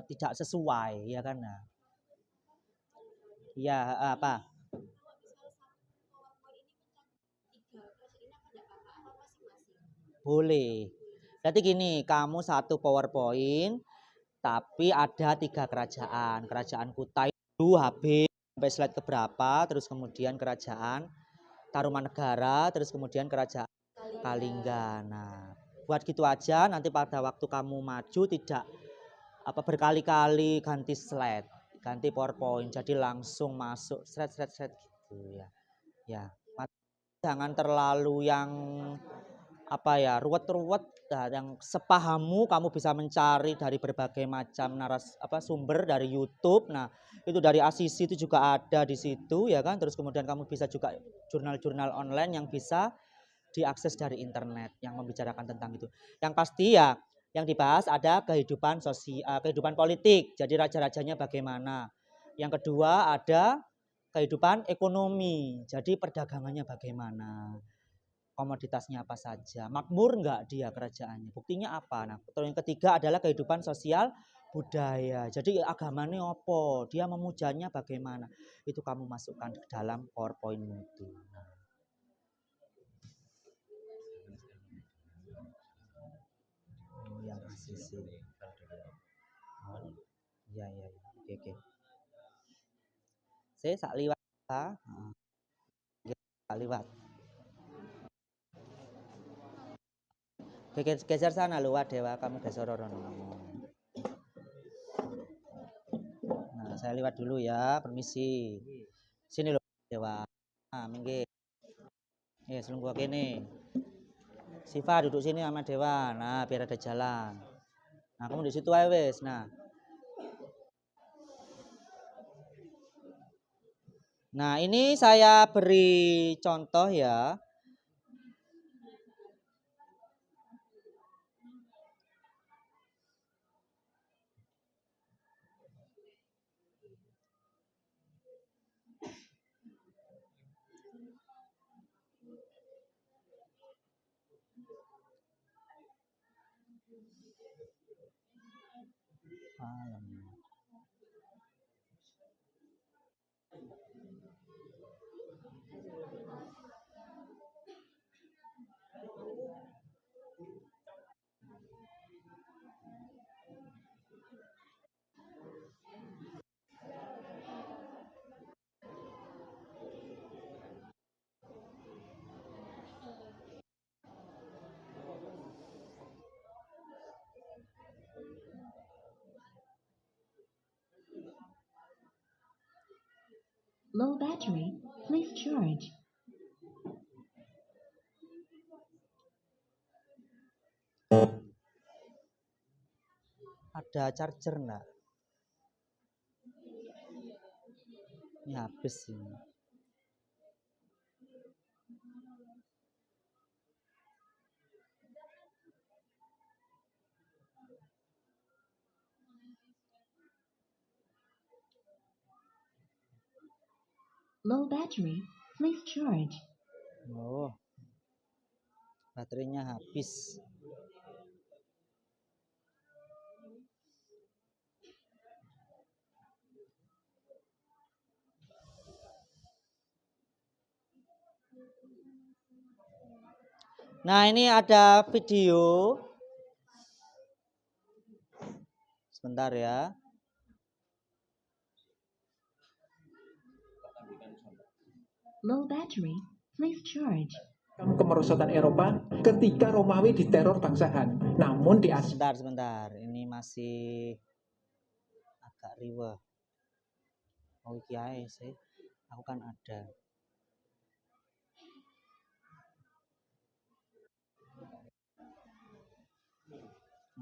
Speaker 1: tidak sesuai ya kan. Nah. Ya, apa? Boleh. Berarti gini, kamu satu PowerPoint tapi ada 3 kerajaan. Kerajaan Kutai dulu habis sampai slide keberapa, terus kemudian Kerajaan Tarumanegara, terus kemudian Kerajaan Kalingga. Nah, buat gitu aja nanti pada waktu kamu maju tidak berkali-kali ganti slide, ganti PowerPoint. Jadi langsung masuk slide gitu ya. Ya. Jangan terlalu yang ruwet-ruwet. Nah, yang sepahamu kamu bisa mencari dari berbagai macam sumber dari YouTube. Nah, itu dari ACC itu juga ada di situ ya kan. Terus kemudian kamu bisa juga jurnal-jurnal online yang bisa diakses dari internet yang membicarakan tentang itu. Yang pasti ya yang dibahas ada kehidupan sosial, kehidupan politik. Jadi raja-rajanya bagaimana. Yang kedua ada kehidupan ekonomi. Jadi perdagangannya bagaimana. Komoditasnya apa saja, makmur enggak dia kerajaannya, buktinya apa. Nah, yang ketiga adalah kehidupan sosial budaya. Jadi agamanya apa, dia memujanya bagaimana, itu kamu masukkan ke dalam PowerPoint itu. Oh, yang ACC. Iya. Oke. Saya sak liwat ta. Sak liwat. Geser sana luar Dewa, kamu geser rono. Nah. saya lewat dulu ya, permisi. Sini loh Dewa. Nah, minggir. Selungguh kene. Siva duduk sini sama Dewa. Nah, biar ada jalan. Nah, kamu di situ aja wes. Nah. Nah, ini saya beri contoh ya.
Speaker 4: Low battery, please charge.
Speaker 1: Ada charger enggak? Ini habis ini.
Speaker 4: Low battery, please charge.
Speaker 1: Oh. Baterainya habis. Nah, ini ada video. Sebentar ya.
Speaker 4: Low battery, please charge.
Speaker 5: Kemerosotan Eropa ketika Romawi diteror bangsa Han. Namun di Asia
Speaker 1: Sebentar. Ini masih agak riweh. Oh, iki ae sih. Aku kan ada.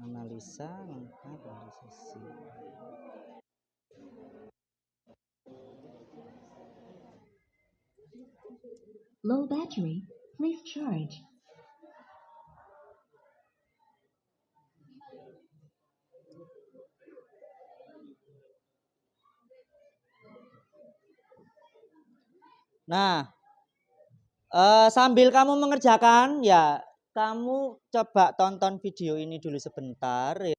Speaker 1: Analisa lengkap dari sisi.
Speaker 4: Low battery, please charge.
Speaker 1: Nah, sambil kamu mengerjakan ya, kamu coba tonton video ini dulu sebentar ya.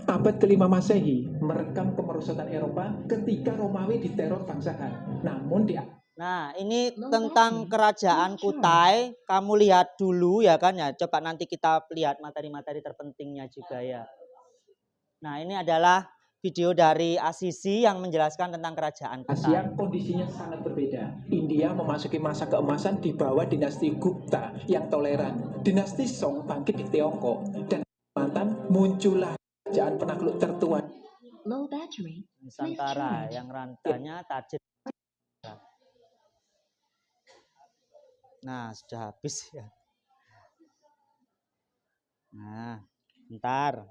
Speaker 5: abad ke-5 Masehi merekam kemerosotan Eropa ketika Romawi diteror bangsa Han. Namun di
Speaker 1: Nah, ini tentang kerajaan Kutai. Kamu lihat dulu ya kan ya. Coba nanti kita lihat materi-materi terpentingnya juga ya. Nah, ini adalah video dari Asisi yang menjelaskan tentang kerajaan
Speaker 5: Asia
Speaker 1: Kutai.
Speaker 5: kondisinya sangat berbeda. India memasuki masa keemasan di bawah dinasti Gupta yang toleran. Dinasti Song bangkit di Tiongkok dan Kalimantan muncullah kerajaan penakluk tertua.
Speaker 4: Low battery, please
Speaker 1: Nusantara
Speaker 4: charge.
Speaker 1: yang rantanya tajam. Nah, sudah habis ya. Nah, bentar.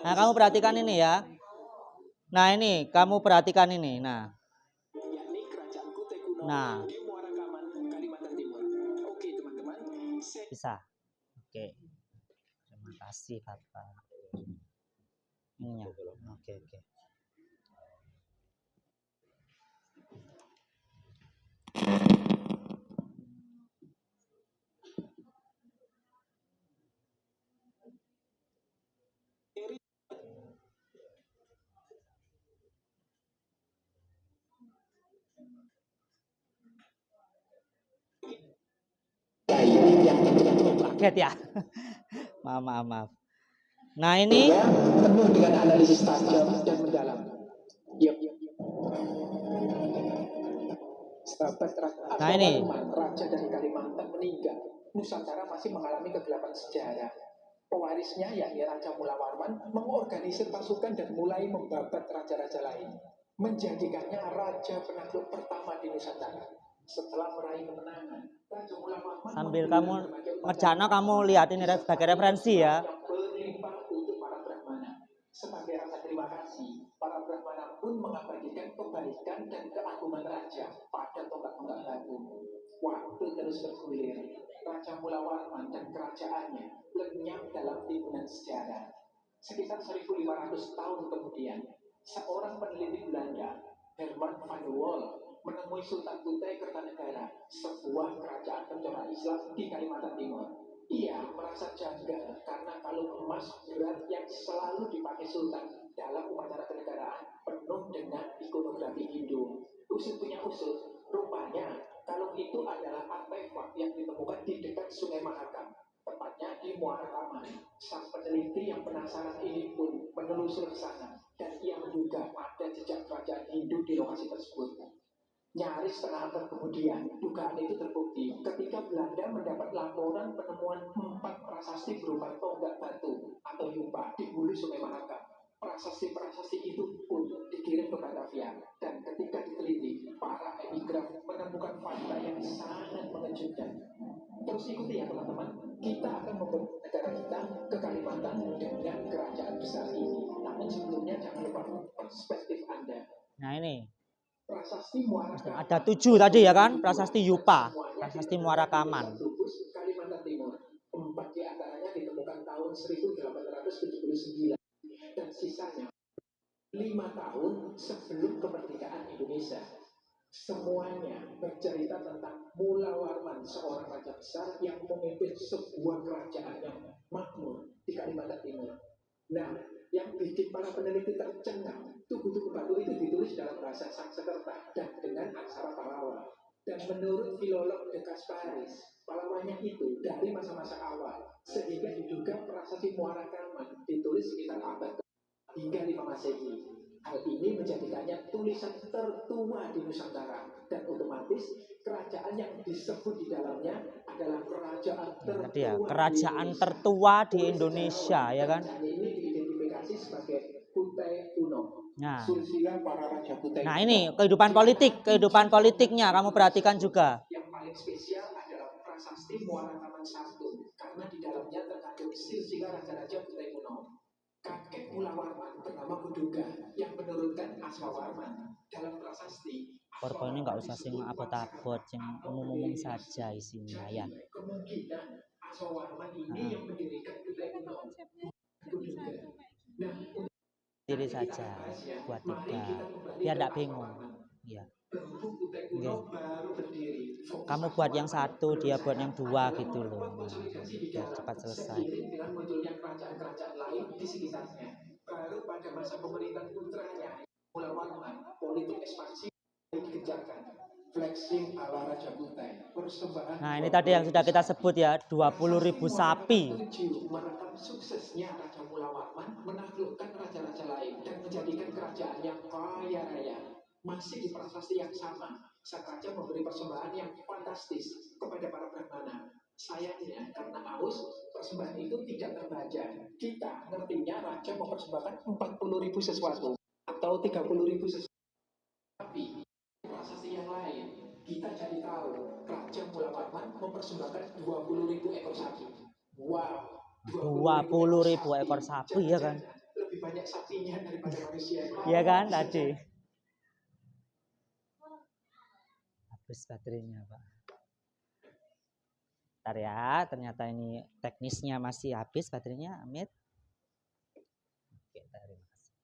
Speaker 1: Nah, kamu perhatikan ini ya. Nah, ini kamu perhatikan ini. Nah. Bisa. Oke. Terima kasih, Bapak. Ini ya. Oke. kaget ya. Maaf. Nah ini
Speaker 5: penuh dengan analisis tajam dan mendalam. Yuk. Sahabat
Speaker 1: Nah, ini.
Speaker 5: Raja dari Kalimantan meninggal. Nusantara masih mengalami kegelapan sejarah. Pewarisnya yakni Raja Mula Warman mengorganisir pasukan dan mulai membabat raja-raja lain, menjadikannya raja penakluk pertama di Nusantara. Setelah meraih kemenangan, Raja Mula Warman
Speaker 1: sambil kamu ngerjana kamu lihat ini sebagai referensi ya.
Speaker 5: yang berlimpah untuk para Brahmana. Sebagai rasa terima kasih, para Brahmana pun mengabadikan kebaikan dan keagungan raja pada tonggak-tonggak batu. Waktu terus bergulir, Raja Mula Warman dan kerajaannya lenyap dalam timbunan sejarah. Sekitar 1500 tahun kemudian, seorang peneliti Belanda, Herman van der Wal, menemui Sultan Kutai Kertanegara, sebuah kerajaan pencorak Islam di Kalimantan Timur. Ia merasa janggal karena kalung emas berat yang selalu dipakai Sultan dalam upacara kenegaraan penuh dengan ikonografi Hindu. Usut punya usut, rupanya kalung itu adalah artefak yang ditemukan di dekat Sungai Mahakam, tepatnya di Muara Taman. Sang peneliti yang penasaran ini pun menelusuri ke sana dan ia menduga ada jejak kerajaan Hindu di lokasi tersebut. Nyaris setengah abad kemudian, dugaan itu terbukti ketika Belanda mendapat laporan penemuan 4 prasasti berupa tonggak batu atau yupa di hulu Sungai Mahakam. Prasasti-prasasti itu pun dikirim ke Batavia, dan ketika diteliti, para emigran menemukan fakta yang sangat mengejutkan. Terus ikuti ya teman-teman, kita akan membentuk negara kita ke Kalimantan dengan kerajaan besar ini. Namun sebelumnya jangan lupa perspektif Anda.
Speaker 1: Nah ini.
Speaker 5: Prasasti Muara Kaman.
Speaker 1: Ada 7 tadi ya kan, prasasti Yupa, prasasti Muara Kaman.
Speaker 5: Kalimantan Timur. 4 di antaranya ditemukan tahun 1879 dan sisanya 5 tahun sebelum kemerdekaan Indonesia. Semuanya bercerita tentang Mula Warman, seorang raja besar yang memimpin sebuah kerajaan yang makmur di Kalimantan Timur. Nah, yang bikin para peneliti tercengang, tugu-tugu batu itu ditulis dalam bahasa Sanskerta dan dengan aksara Pallawa. Dan menurut filolog De Kasparis, Pallawanya itu dari masa-masa awal, sehingga diduga prasasti Muara Kaman ditulis sekitar abad hingga 5 Masehi. Hal ini menjadikannya tulisan tertua di Nusantara, dan otomatis kerajaan yang disebut di dalamnya adalah kerajaan tertua.
Speaker 1: Ya, kerajaan tertua di Indonesia ya kan.
Speaker 5: Ini diidentifikasi sebagai Kutai kuno.
Speaker 1: Nah,
Speaker 5: para raja Kutai.
Speaker 1: Nah ini kehidupan politiknya kamu perhatikan juga.
Speaker 5: Yang paling spesial adalah prasasti Muara Kaman I, karena di dalamnya terkandung silsilah raja-raja Kutai kuno. Kakek Mula Warman bernama Kuduga yang menurunkan Aswawarman. Dalam prasasti,
Speaker 1: Korban ini nggak usah sing abot-abot, yang umum-umum saja isinya ya.
Speaker 5: Kemungkinan Aswawarman ini yang mendirikan Kutai kuno. Kuduga. Nah,
Speaker 1: Diri saja buat tiga, biar tidak bingung. Ya. Okay. Kamu buat yang satu, dia buat yang 2 gitu loh. Nah, biar cepat selesai.
Speaker 5: Dengan munculnya kerajaan-kerajaan lain di sekitarnya. Baru pada masa pemerintahan putranya, Mula Warman, politik ekspansi dikejarkan. Flexing ala Raja Kutai.
Speaker 1: Nah ini tadi yang sudah kita sebut ya, 20.000 sapi.
Speaker 5: Merekam suksesnya Raja Mula Warman menaklukkan raja-raja lain dan menjadikan kerajaan yang kaya raya. Masih di prasasti yang sama, sang raja memberi persembahan yang fantastis kepada para Brahmana. Sayangnya karena haus, persembahan itu tidak terbaca. Kita ngertinya raja mempersembahkan 40.000 sesuatu atau 30.000 sesuatu. Tapi prasasti yang lain, kita jadi tahu Raja Mula Warman mempersembahkan 20.000 ekor sapi. Wow,
Speaker 1: 20.000 ekor sapi ya kan?
Speaker 5: Lebih banyak sapinya daripada manusia.
Speaker 1: Iya kan tadi. Habis baterainya Pak. Bentar ya, ternyata ini teknisnya masih habis baterainya, Amit. Oke, terima kasih.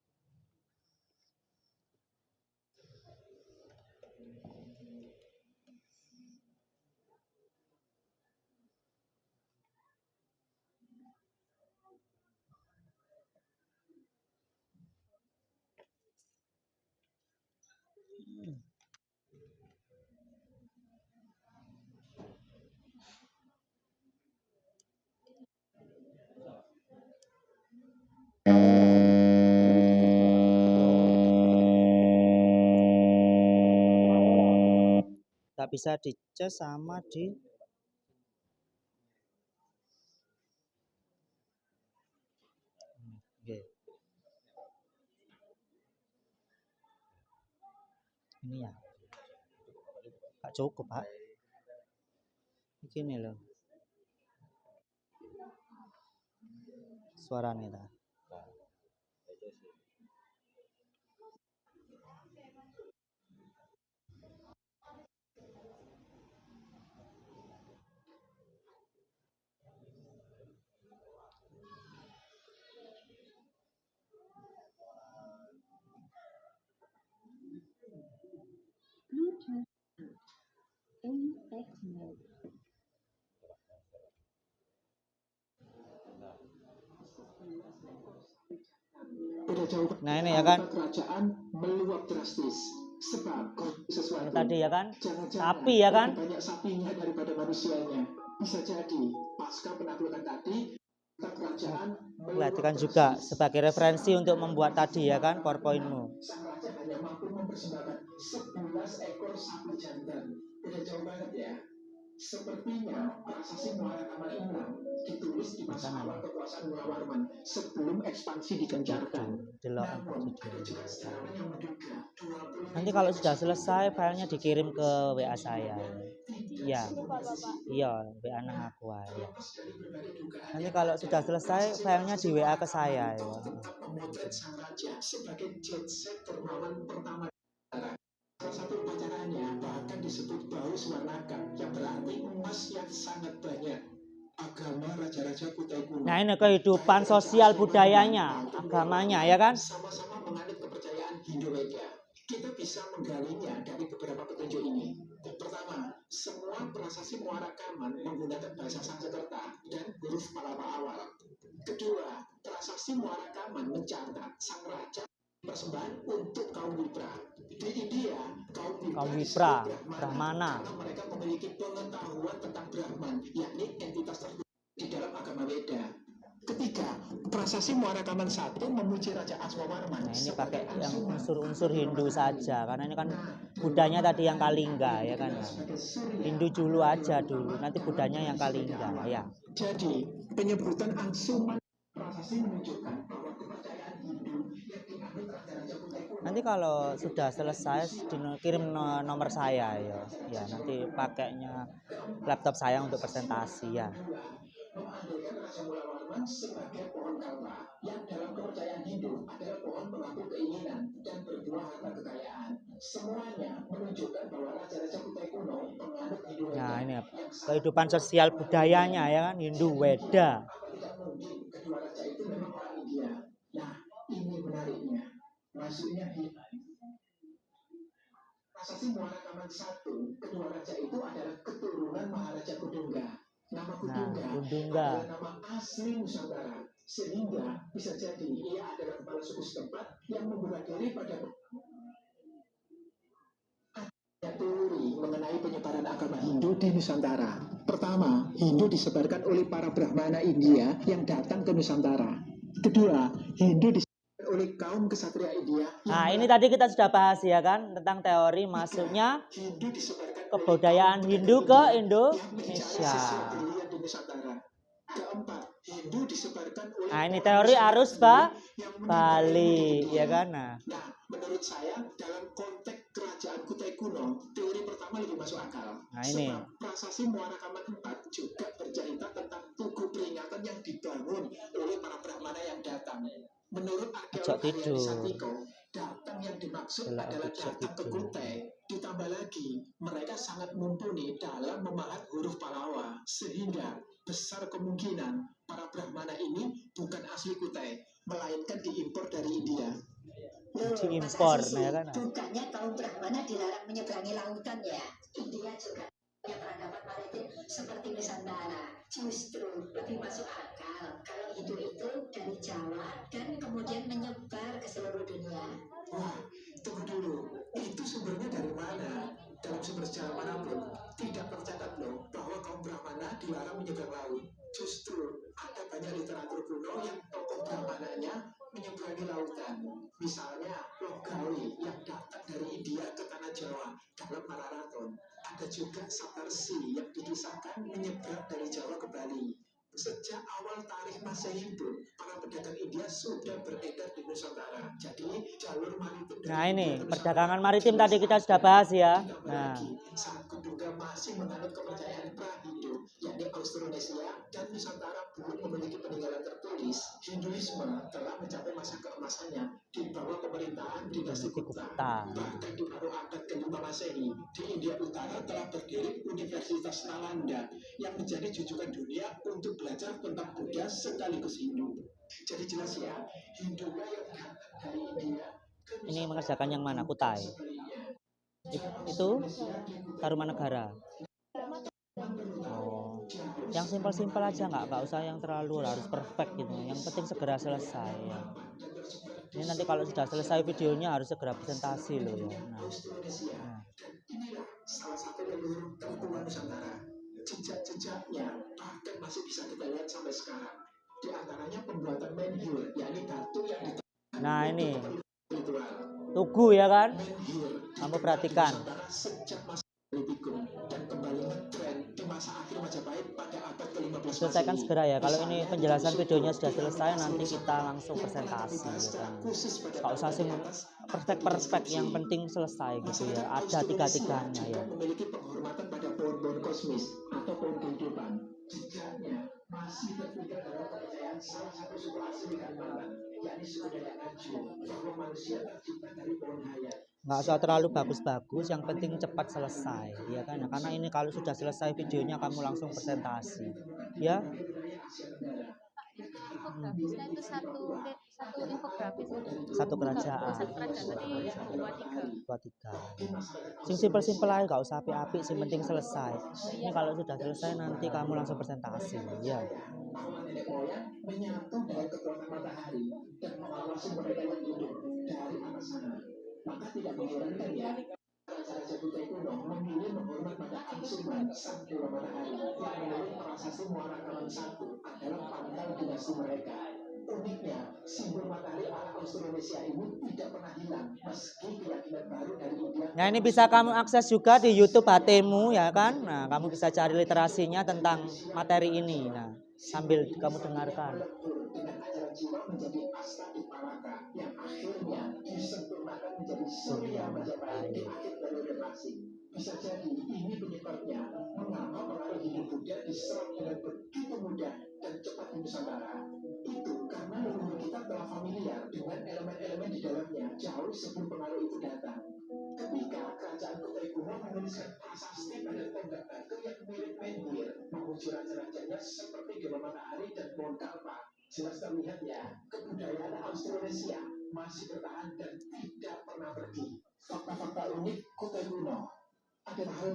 Speaker 1: nggak bisa dicas sama di Oke. Ini ya nggak cukup Pak, gini loh suaranya ta.
Speaker 4: Bluetooth. AUX mode.
Speaker 5: Pada jawaban
Speaker 1: Nah ini ya kan,
Speaker 5: kerajaan meluap drastis sebab sesuatu
Speaker 1: ini tadi ya kan,
Speaker 5: jangan-jangan
Speaker 1: sapi ya kan,
Speaker 5: lebih banyak sapinya daripada manusianya. Bisa jadi pasca penaklukan tadi kerajaan
Speaker 1: perhatikan juga sebagai referensi untuk membuat tadi ya kan PowerPoint-mu.
Speaker 5: sang raja hanya mampu mempersembahkan 11 ekor sapi jantan. Udah jauh banget ya. Sepertinya prasasti Muara Inam ditulis di masa awal kekuasaan Warman sebelum ekspansi digencarkan. Namun ada juga sejarawan yang menduga 20
Speaker 1: Nanti kalau sudah selesai filenya dikirim ke WA saya. Ya, iya WA nang aku ya. Nanti kalau sudah selesai filenya di WA ke saya ya.
Speaker 5: tetap memotret sang raja sebagai jet set dermawan pertama. Salah satu upacaranya bahkan disebut bau Swarnaka yang berarti emas yang sangat banyak. Agama raja-raja Kutai kuno.
Speaker 1: Nah ini kehidupan sosial budayanya, agamanya ya kan.
Speaker 5: Sama-sama menganut kepercayaan Hindu-Weda. Kita bisa menggalinya dari beberapa petunjuk ini. Pertama, semua prasasti Muara Kaman menggunakan bahasa Sanskerta dan huruf Pallava awal. Kedua, prasasti Muara Kaman mencatat sang raja persembahan untuk kaum Wipra. Di India, kaum
Speaker 1: Wipra, Brahmana.
Speaker 5: Karena mereka memiliki pengetahuan tentang Brahman, yakni entitas tertentu di dalam agama Weda. Ketiga, prasasti Muara Kaman 1 memuji Raja Aswawarman.
Speaker 1: Nah ini pakai yang unsur-unsur Hindu saja, karena ini kan budanya tadi yang Kalingga ya kan. Hindu dulu aja dulu, nanti budanya yang Kalingga ya.
Speaker 5: Jadi penyebutan angsuman prasasti menunjukkan bahwa kepercayaan Hindu yang dianut raja-raja Kutai kuno.
Speaker 1: Nanti kalau sudah selesai dikirim nomor saya ya. Ya nanti pakainya laptop saya untuk presentasi ya.
Speaker 5: Mengandalkan Raja Mulawarman sebagai pohon kalpa yang dalam kepercayaan Hindu adalah pohon pengabul keinginan dan berbuah harta kekayaan. Semuanya menunjukkan bahwa raja-raja Kutai kuno penganut Hindu Weda.
Speaker 1: Nah ini kehidupan sosial budayanya ya kan Hindu Weda.
Speaker 5: Apa tidak mungkin kedua raja itu memang orang India? Nah ini menariknya. Maksudnya prasasti Muara Kaman 1 kedua raja itu adalah keturunan Maharaja Kudungga. Nama Kudungga adalah nama asli Nusantara, sehingga bisa jadi ia adalah kepala suku setempat yang membunuh diri pada teori mengenai penyebaran agama Hindu di Nusantara. Pertama, Hindu disebarkan oleh para Brahmana India yang datang ke Nusantara. Kedua, Hindu disebarkan oleh kaum kesatria India.
Speaker 1: Nah ini tadi kita sudah bahas ya kan tentang teori masuknya
Speaker 5: Hindu disebarkan
Speaker 1: kebudayaan Hindu ke Indonesia.
Speaker 5: Keempat, Hindu disebarkan oleh
Speaker 1: Nah ini teori arus Bali ya kan. Nah
Speaker 5: menurut saya dalam konteks kerajaan Kutai kuno, teori pertama lebih masuk akal.
Speaker 1: Nah ini
Speaker 5: Sebab prasasti Muara Kaman 4 juga bercerita tentang tugu peringatan yang dibangun oleh para Brahmana yang datang. Menurut arkeolog Haryadi Satiko, datang yang dimaksud adalah datang ke Kutai. Ditambah lagi, mereka sangat mumpuni dalam memahat huruf Pallava, sehingga besar kemungkinan para Brahmana ini bukan asli Kutai, melainkan diimpor dari India.
Speaker 1: diimpor ya kan.
Speaker 6: Bukannya kaum Brahmana dilarang menyeberangi lautan ya? India juga punya peradaban maritim seperti Nusantara. Justru lebih masuk akal kalau Hindu itu dari Jawa dan kemudian menyebar ke seluruh dunia.
Speaker 5: Wah, tunggu dulu. Itu sumbernya dari mana? Dalam sumber sejarah manapun tidak tercatat loh bahwa kaum Brahmana dilarang menyeberang laut. Justru ada banyak literatur kuno yang tokoh Brahmananya menyeberangi lautan. Misalnya Logawi yang datang dari India ke tanah Jawa dalam Mararaton. Ada juga Saparsi yang dikisahkan menyeberang dari Jawa ke Bali. Sejak awal tarikh Masehi pun, para pedagang India sudah beredar di Nusantara. Jadi jalur maritim dari
Speaker 1: Nah ini
Speaker 5: India ke
Speaker 1: perdagangan
Speaker 5: Nusantara
Speaker 1: maritim tadi kita sudah bahas ya. Nah,
Speaker 5: saat Kedungga masih menganut kepercayaan pra-Hindu, yakni Austronesia dan Nusantara belum memiliki peninggalan tertulis, Hinduisme telah mencapai masa keemasannya di bawah pemerintahan dinasti Gupta. Bahkan di paruh abad ke-5 Masehi, di India Utara telah berdiri Universitas Nalanda yang menjadi jujukan dunia untuk belajar tentang Buddha sekaligus Hindu. Jadi jelas ya, Hindu yang datang dari India
Speaker 1: ini mengerjakan yang mana? Kutai. Itu Tarumanegara. Oh, yang simpel-simpel aja, nggak usah yang terlalu harus perfect gitu. Yang penting segera selesai ya. Ini nanti kalau sudah selesai videonya harus segera presentasi loh ya. Nah.
Speaker 5: Inilah salah satu leluhur tertua Nusantara. Jejak-jejaknya bahkan masih bisa kita lihat sampai sekarang. Di antaranya pembuatan menhir, yakni batu yang
Speaker 1: Nah ini
Speaker 5: ritual.
Speaker 1: Tugu ya kan?
Speaker 5: Menhir
Speaker 1: Kamu perhatikan.
Speaker 5: sejak masa Politikum dan kembali ngetren di masa akhir Majapahit pada abad ke-15
Speaker 1: Selesaikan
Speaker 5: Masehi.
Speaker 1: segera ya. Kalau ini penjelasan videonya sudah selesai, nanti kita langsung presentasi ya kan. Gak usah sih perspek yang penting selesai gitu ya. Ada tiga-tiganya ya.
Speaker 5: Memiliki penghormatan pada pohon-pohon kosmis atau pohon kehidupan. Jejaknya masih terpikir dalam kepercayaan salah satu suku asli Kalimantan, yakni suku Dayak Ngaju, bahwa manusia tercipta dari pohon hayat.
Speaker 1: Nggak usah terlalu bagus-bagus, yang penting cepat selesai ya kan. Nah, karena ini kalau sudah selesai videonya kamu langsung presentasi ya.
Speaker 4: Infografisnya itu satu infografis.
Speaker 1: Satu kerajaan.
Speaker 4: Satu kerajaan berarti
Speaker 1: 2, 3. Simpel-simpel aja, nggak usah api-api, sing penting selesai. Ini kalau sudah selesai nanti kamu langsung presentasi ya.
Speaker 5: Nenek moyang menyatu dengan kekuatan matahari dan mengawasi mereka yang hidup dari atas sana. Maka tidak mengherankan ya, raja-raja Kutai kuno memilih menghormat pada Angsuman sang dewa matahari yang menurut prasasti Muara Kaman I adalah pangkal dinasti mereka. Uniknya, simbol matahari ala Austronesia ini tidak pernah hilang meski keyakinan baru dari India.
Speaker 1: Nah ini bisa kamu akses juga di YouTube HTmu ya kan. Nah kamu bisa cari literasinya tentang materi ini. Nah sambil kamu dengarkan.
Speaker 5: Dengan ajaran jiwa menjadi Astadi Palaka yang akhirnya disempurnakan menjadi Surya Majapahit di akhir periode klasik. Bisa jadi ini penyebabnya mengapa pengaruh hidup Buddha diserap dengan begitu mudah dan cepat di Nusantara. Itu karena leluhur kita telah familiar dengan elemen-elemen di dalamnya jauh sebelum pengaruh itu datang. Ketika kerajaan Kutai kuno menuliskan prasasti pada tonggak batu yang mirip menhir, memuji raja-rajanya seperti dewa matahari dan pohon kalpa, jelas terlihat ya, kebudayaan Austronesia masih bertahan dan tidak pernah pergi. Fakta-fakta unik Kutai kuno.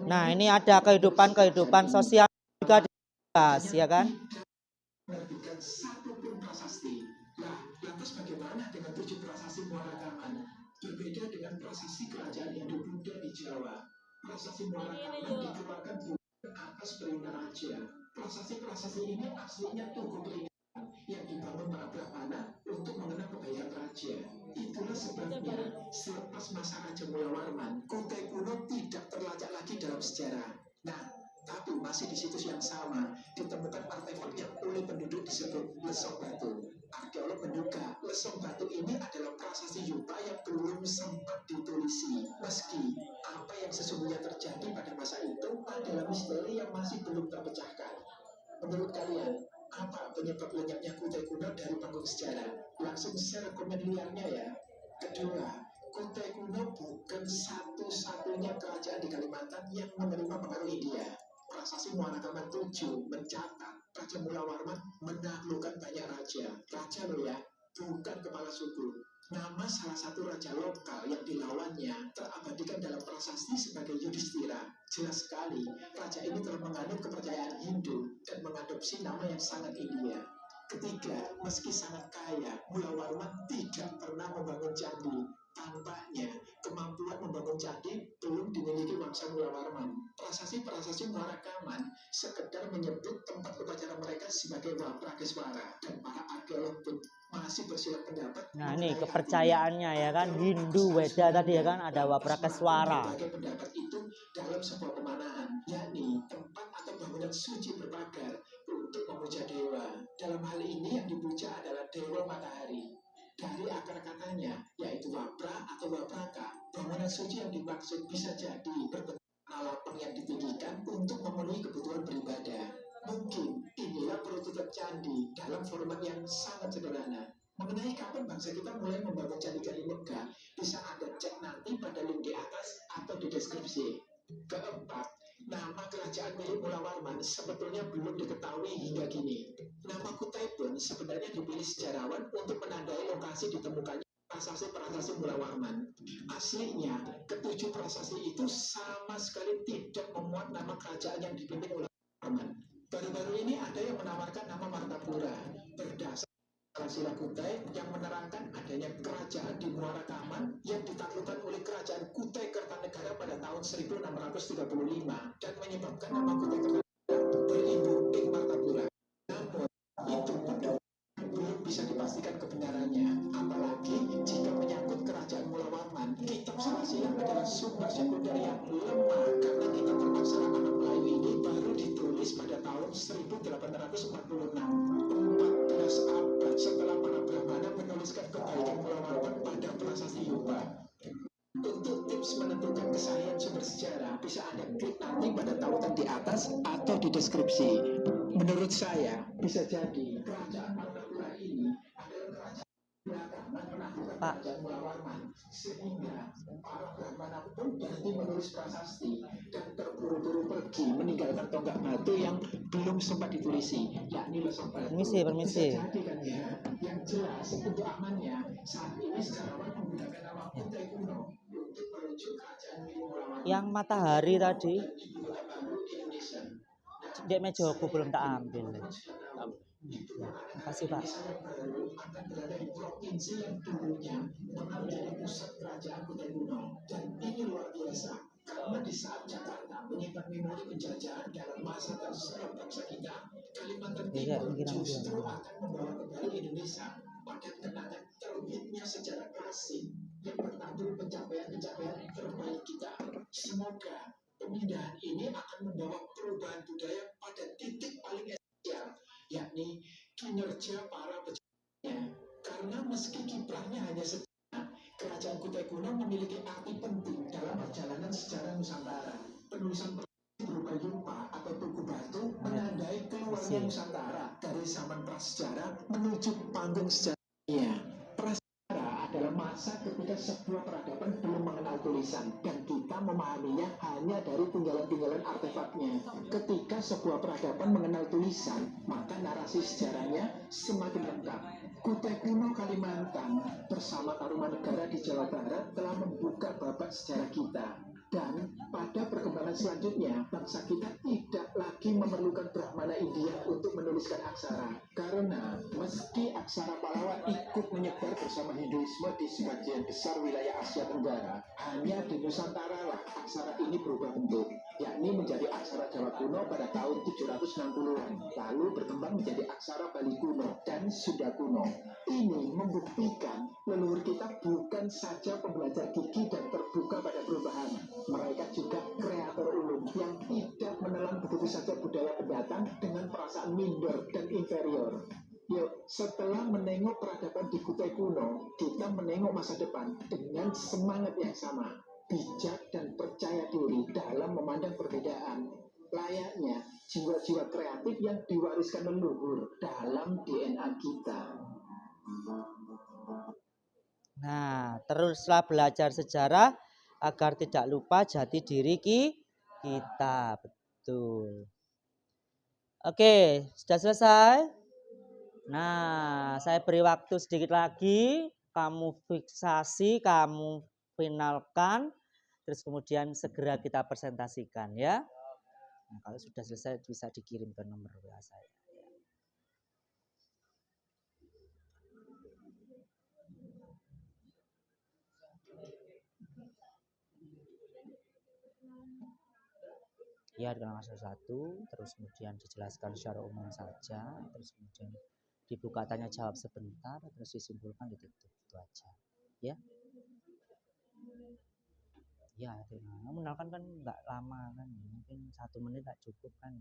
Speaker 1: Nah ini ada kehidupan sosial juga dibahas ya kan.
Speaker 5: Menerbitkan satu pun prasasti. Nah, lantas bagaimana dengan 7 prasasti Muara Kaman? Berbeda dengan prasasti kerajaan Hindu Buddha di Jawa. Prasasti Muara Kaman dikeluarkan bukan atas perintah raja. Prasasti ini aslinya tugu peringatan yang dibangun para brahmana untuk mengenang kebaikan raja. Itulah sebabnya selepas masa Raja Mulawarman, Kutai kuno tidak terlacak lagi dalam sejarah. Nah, tapi masih di situs yang sama ditemukan artefak yang oleh penduduk disebut lesong batu. Arkeolog menduga lesong batu ini adalah prasasti Yupa yang belum sempat ditulisi. Meski apa yang sesungguhnya terjadi pada masa itu adalah misteri yang masih belum terpecahkan. Menurut kalian, apa penyebab lenyapnya Kutai kuno dari panggung sejarah? Langsung share komen liarnya ya. Kedua, Kutai kuno bukan satu-satunya kerajaan di Kalimantan yang menerima pengaruh India. Prasasti Muara Kaman 7 mencatat Raja Mulawarman menaklukkan banyak raja. Raja loh ya, bukan kepala suku. Nama salah satu raja lokal yang dilawannya terabadikan dalam prasasti sebagai Yudhistira. Jelas sekali, raja ini telah menganut kepercayaan Hindu dan mengadopsi nama yang sangat India. Ketiga, meski sangat kaya, Mulawarman tidak pernah membangun candi. Tampaknya kemampuan membangun candi belum dimiliki bangsa Mulawarman. Prasasti Muara Kaman sekedar menyebut tempat upacara mereka sebagai Waprageswara, dan para arkeolog pun masih bersilang pendapat.
Speaker 1: Nah ini kepercayaannya ya kan, Hindu Weda tadi ya kan, ada Waprakeswara.
Speaker 5: Berbagai pendapat itu dalam sebuah pemanahan, yakni tempat atau bangunan suci berpagar untuk memuja dewa. Dalam hal ini yang dipuja adalah dewa matahari. Dari akar katanya, yaitu Wapra atau Wapraka, bangunan suci yang dimaksud bisa jadi berbentuk lapang yang ditinggikan untuk memenuhi kebutuhan beribadah. Mungkin inilah prototipe candi dalam format yang sangat sederhana. Mengenai kapan bangsa kita mulai membangun candi-candi megah, bisa Anda cek nanti pada link di atas atau di deskripsi. Keempat, nama kerajaan milik Mula Warman sebetulnya belum diketahui hingga kini. Nama Kutai pun sebenarnya dipilih sejarawan untuk menandai lokasi ditemukannya prasasti-prasasti Mula Warman. Aslinya, ketujuh prasasti itu sama sekali tidak memuat nama kerajaan yang dipimpin oleh Warman. Baru-baru ini ada yang menawarkan nama Martapura berdasar Sila Kutai yang menerangkan adanya kerajaan di Muara Kaman yang ditaklukkan oleh kerajaan Kutai Kertanegara pada tahun 1635 dan menyebabkan nama Kutai Kertanegara beribu ing Martapura. Namun itu pun belum bisa dipastikan kebenarannya, apalagi jika menyangkut kerajaan Mula Warman. Kitab Salasila adalah sumber sekunder yang lemah karena kitab Pemaksara Anak Melayu ini baru ditulis pada tahun 1846, 14 abad setelah para Brahmana menuliskan kebaikan Mula Warman pada prasasti Yupa. Untuk tips menentukan kesahihan sumber sejarah, bisa Anda klik nanti pada tautan di atas atau di deskripsi. Menurut saya, bisa jadi kerajaan Martapura ini adalah kerajaan belakangan menaklukkan kerajaan Mula Warman, sehingga para Brahmana pun berhenti menulis prasasti dan terburu-buru pergi meninggalkan tonggak batu yang belum sempat ditulisi, yakni lesok batu.
Speaker 1: Permisi.
Speaker 5: Bisa jadi kan ya, yang jelas untuk amannya saat ini sejarawan menggunakan nama Kutai Kuno untuk merujuk kerajaan milik Mula Warman.
Speaker 1: Yang matahari tadi,
Speaker 5: Ibu kota baru di Indonesia.
Speaker 1: di mejoku belum tak ambil. Makasih Pak.
Speaker 5: Akan berada di provinsi yang dulunya pernah menjadi pusat kerajaan Kutai Kuno, dan ini luar biasa karena di saat Jakarta menyimpan memori penjajahan dalam masa tersurat bangsa kita, Kalimantan Timur justru akan membawa kembali Indonesia pada kenangan terbitnya sejarah klasik yang bertampil pencapaian-pencapaian terbaik kita. Semoga pemindahan ini akan membawa perubahan budaya pada titik paling esensial, yakni kinerja para pejabatnya. Karena meski kiprahnya hanya sejenak, kerajaan Kutai Kuno memiliki arti penting dalam perjalanan sejarah Nusantara. Penulisan berupa Yupa atau tugu batu menandai keluarnya Nusantara dari zaman prasejarah menuju panggung sejarahnya. Prasejarah adalah masa ketika sebuah peradaban belum mengenal tulisan dan kita memahaminya hanya dari tinggalan-tinggalan artefaknya. Ketika sebuah peradaban mengenal tulisan, maka narasi sejarahnya semakin lengkap. Kutai Kuno Kalimantan bersama Tarumanegara di Jawa Barat telah membuka babak sejarah kita. Dan pada perkembangan selanjutnya, bangsa kita tidak lagi memerlukan Brahmana India untuk menuliskan aksara. Karena meski aksara Pallawa ikut menyebar bersama Hinduisme di sebagian besar wilayah Asia Tenggara, hanya di Nusantara lah aksara ini berubah bentuk, yakni menjadi aksara Jawa kuno pada tahun 760-an, lalu berkembang menjadi aksara Bali kuno dan Sunda kuno. Ini membuktikan leluhur kita bukan saja pembelajar gigih dan terbuka pada perubahan, mereka juga kreator ulung yang tidak menelan begitu saja budaya pendatang dengan perasaan minder dan inferior. Yuk, setelah menengok peradaban di Kutai Kuno, kita menengok masa depan dengan semangat yang sama, bijak dan percaya diri dalam memandang perbedaan. Layaknya jiwa-jiwa kreatif yang diwariskan leluhur dalam DNA kita.
Speaker 1: Nah, teruslah belajar sejarah agar tidak lupa jati diri kita. Betul. Oke, sudah selesai? Nah, saya beri waktu sedikit lagi. Kamu fiksasi, kamu finalkan. Terus kemudian segera kita presentasikan ya. Nah, kalau sudah selesai bisa dikirim ke nomor WA saya. Ya, dengan masalah satu, terus kemudian dijelaskan secara umum saja, terus kemudian dibuka tanya jawab sebentar, terus disimpulkan ditutup, itu aja. Ya, ya, mengenalkan kan nggak lama kan, mungkin 1 menit tak cukup kan.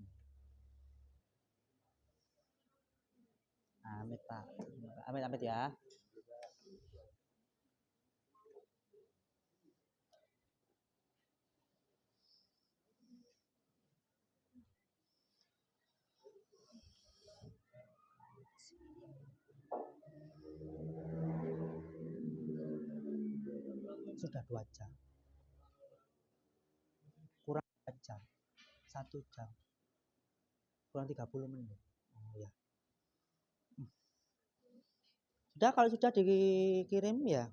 Speaker 1: Amit Pak, amit ya. Sudah 2 jam, kurang 2 jam, 1 jam, kurang 30 menit. Oh ya. Sudah, kalau sudah dikirim ya.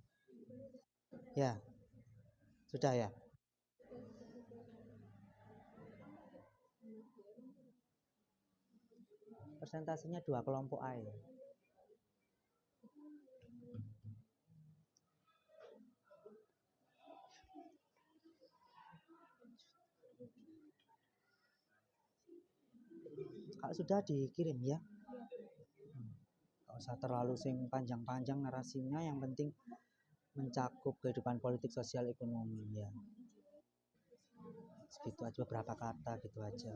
Speaker 1: Ya, sudah ya. Presentasinya 2 kelompok aja. Kalau sudah dikirim ya. Nggak usah terlalu panjang-panjang narasinya, yang penting mencakup kehidupan politik, sosial, ekonomi ya. Segitu aja, beberapa kata gitu aja.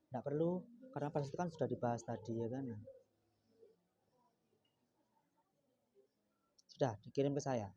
Speaker 1: Nggak perlu, karena pas itu kan sudah dibahas tadi ya kan. Sudah dikirim ke saya.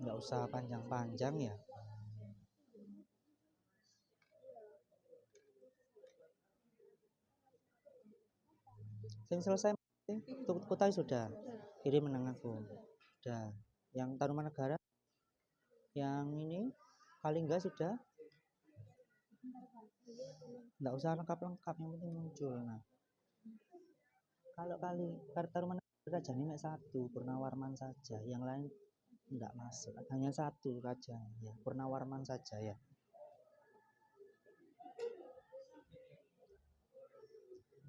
Speaker 1: Nggak usah panjang-panjang ya. Yang selesai Kutai sudah kirim menang aku. Udah. Yang Tarumanegara, yang ini Kalingga sudah. Nggak usah lengkap-lengkap, yang penting muncul. Nah, kalau Tarumanegara Raja ini 1 Purnawarman saja, yang lain enggak masuk, hanya 1 raja ya, Purnawarman saja ya.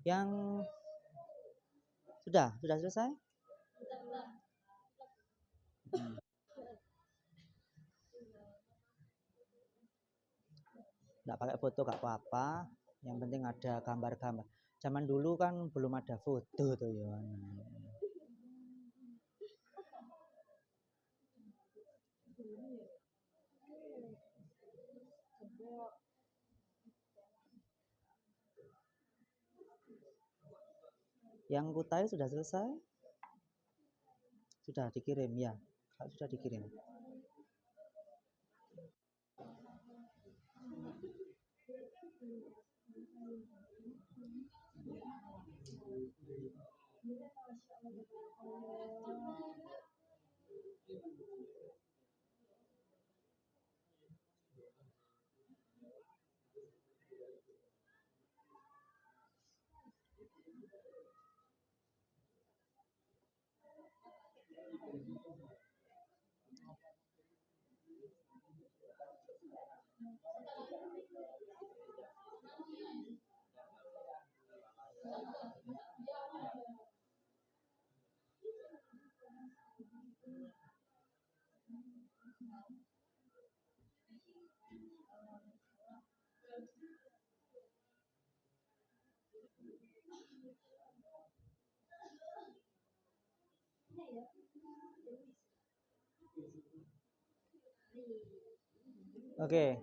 Speaker 1: Yang sudah selesai. Enggak pakai foto enggak apa-apa, yang penting ada gambar-gambar. Zaman dulu kan belum ada foto tuh ya. Yang Kutai sudah selesai? Sudah dikirim ya? Kalau sudah dikirim. Oke.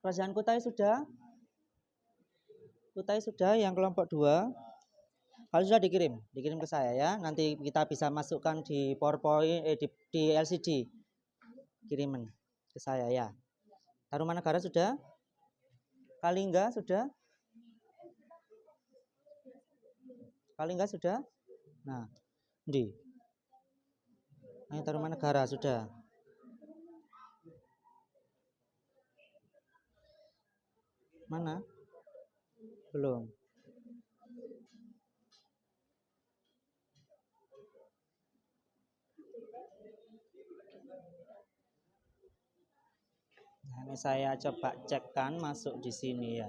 Speaker 1: Kerajaan Kutai sudah? Kutai sudah, yang kelompok 2. Kalau sudah dikirim ke saya ya. Nanti kita bisa masukkan di PowerPoint, di LCD. Kiriman ke saya ya. Tarumanegara sudah? Kalingga sudah? Kalingga sudah? Nah, di. Nah, Tarumanegara sudah. Mana? Belum. Nah, ini saya coba cekkan masuk di sini ya.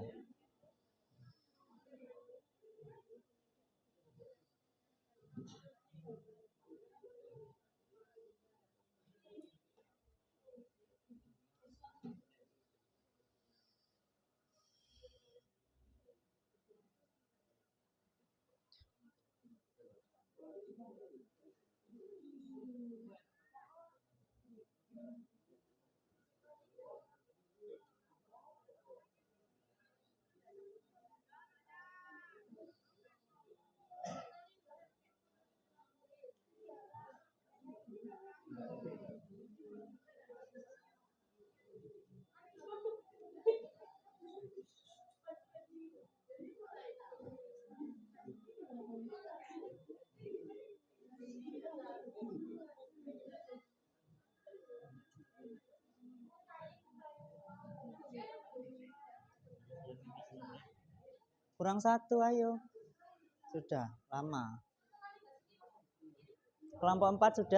Speaker 1: Kurang 1, ayo. Sudah, lama. Kelompok 4 sudah.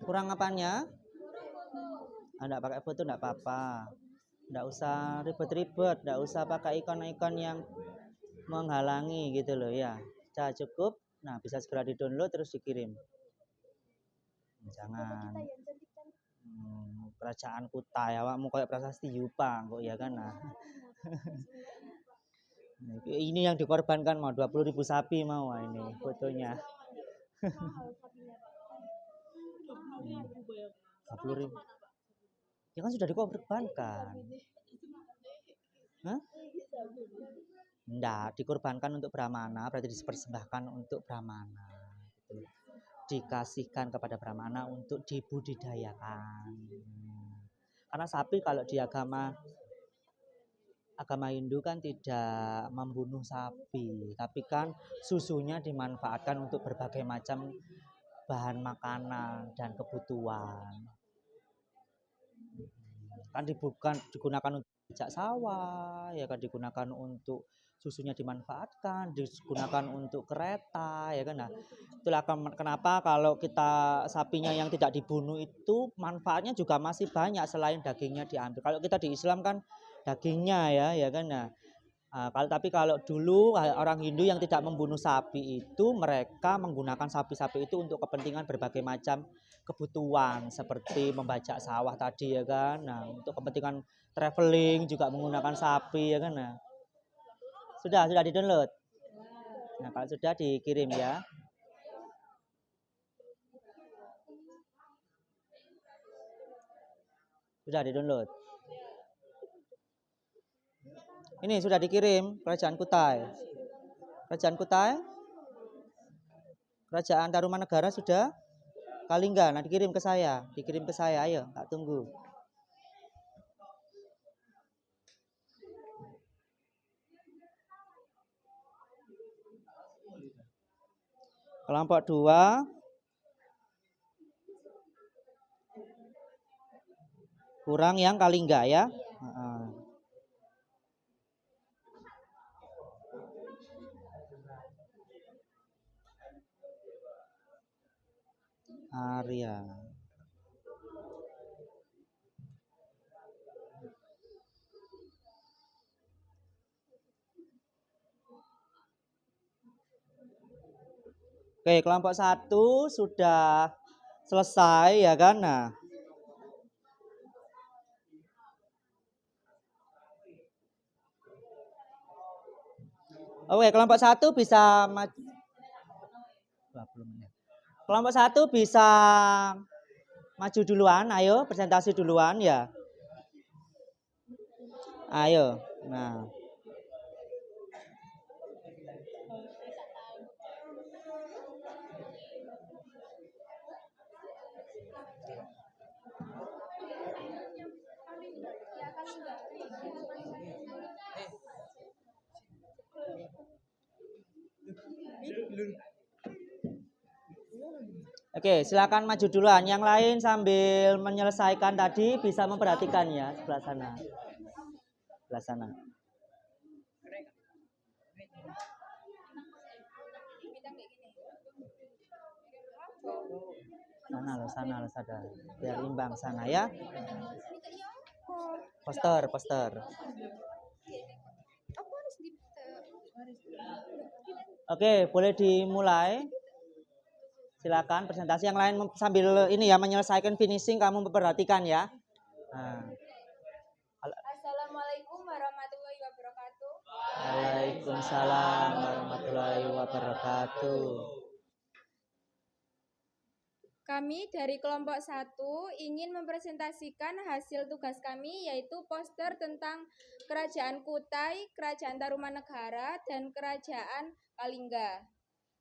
Speaker 1: Kurang apanya? Enggak pakai foto enggak apa-apa. Enggak usah ribet-ribet, enggak usah pakai ikon-ikon yang menghalangi gitu loh ya. Sudah cukup. Nah, bisa segera di-download terus dikirim. Jangan kerajaan Kutai, awakmu kayak prasasti Yupa kok ya kan. Nah. Ini yang dikorbankan mau 20.000 sapi mau ini fotonya. 20.000. Ya kan sudah dikorbankan. Hah? Enggak, dikorbankan untuk Brahmana, berarti dipersembahkan untuk Brahmana. Gitu. Dikasihkan kepada Brahmana untuk dibudidayakan. Karena sapi kalau di agama Hindu kan tidak membunuh sapi, tapi kan susunya dimanfaatkan untuk berbagai macam bahan makanan dan kebutuhan. Kan digunakan untuk bijak sawah, ya kan, digunakan untuk susunya dimanfaatkan, digunakan untuk kereta, ya kan. Nah, itulah kenapa kalau kita sapinya yang tidak dibunuh itu manfaatnya juga masih banyak selain dagingnya diambil. Kalau kita di Islam kan dagingnya ya kan. Nah, tapi kalau dulu orang Hindu yang tidak membunuh sapi itu mereka menggunakan sapi-sapi itu untuk kepentingan berbagai macam kebutuhan seperti membajak sawah tadi ya kan. Nah, untuk kepentingan traveling juga menggunakan sapi ya kan. Nah, sudah di-download. Nah, kalau sudah dikirim ya. Sudah di-download. Ini sudah dikirim Kerajaan Kutai. Kerajaan Kutai. Kerajaan Tarumanegara sudah. Kalingga, nah dikirim ke saya. Ayo, tak tunggu. Kelompok 2. Kurang yang Kalingga ya. Arya. Oke, kelompok 1 sudah selesai ya kan. Nah, oke, kelompok 1 bisa 20 menit. Kelompok 1 bisa maju duluan, ayo presentasi duluan ya. Ayo. Nah, oke, silakan maju duluan. Yang lain sambil menyelesaikan tadi bisa memperhatikan ya sebelah sana. Sebelah sana. Sana loh, sadar. Biar imbang sana ya. Poster. Oke, boleh dimulai. Silakan presentasi. Yang lain sambil ini ya menyelesaikan finishing, kamu memperhatikan ya. Nah.
Speaker 4: Assalamualaikum warahmatullahi wabarakatuh.
Speaker 1: Waalaikumsalam warahmatullahi wabarakatuh.
Speaker 4: Kami dari kelompok 1 ingin mempresentasikan hasil tugas kami, yaitu poster tentang Kerajaan Kutai, Kerajaan Tarumanegara, dan Kerajaan Kalingga.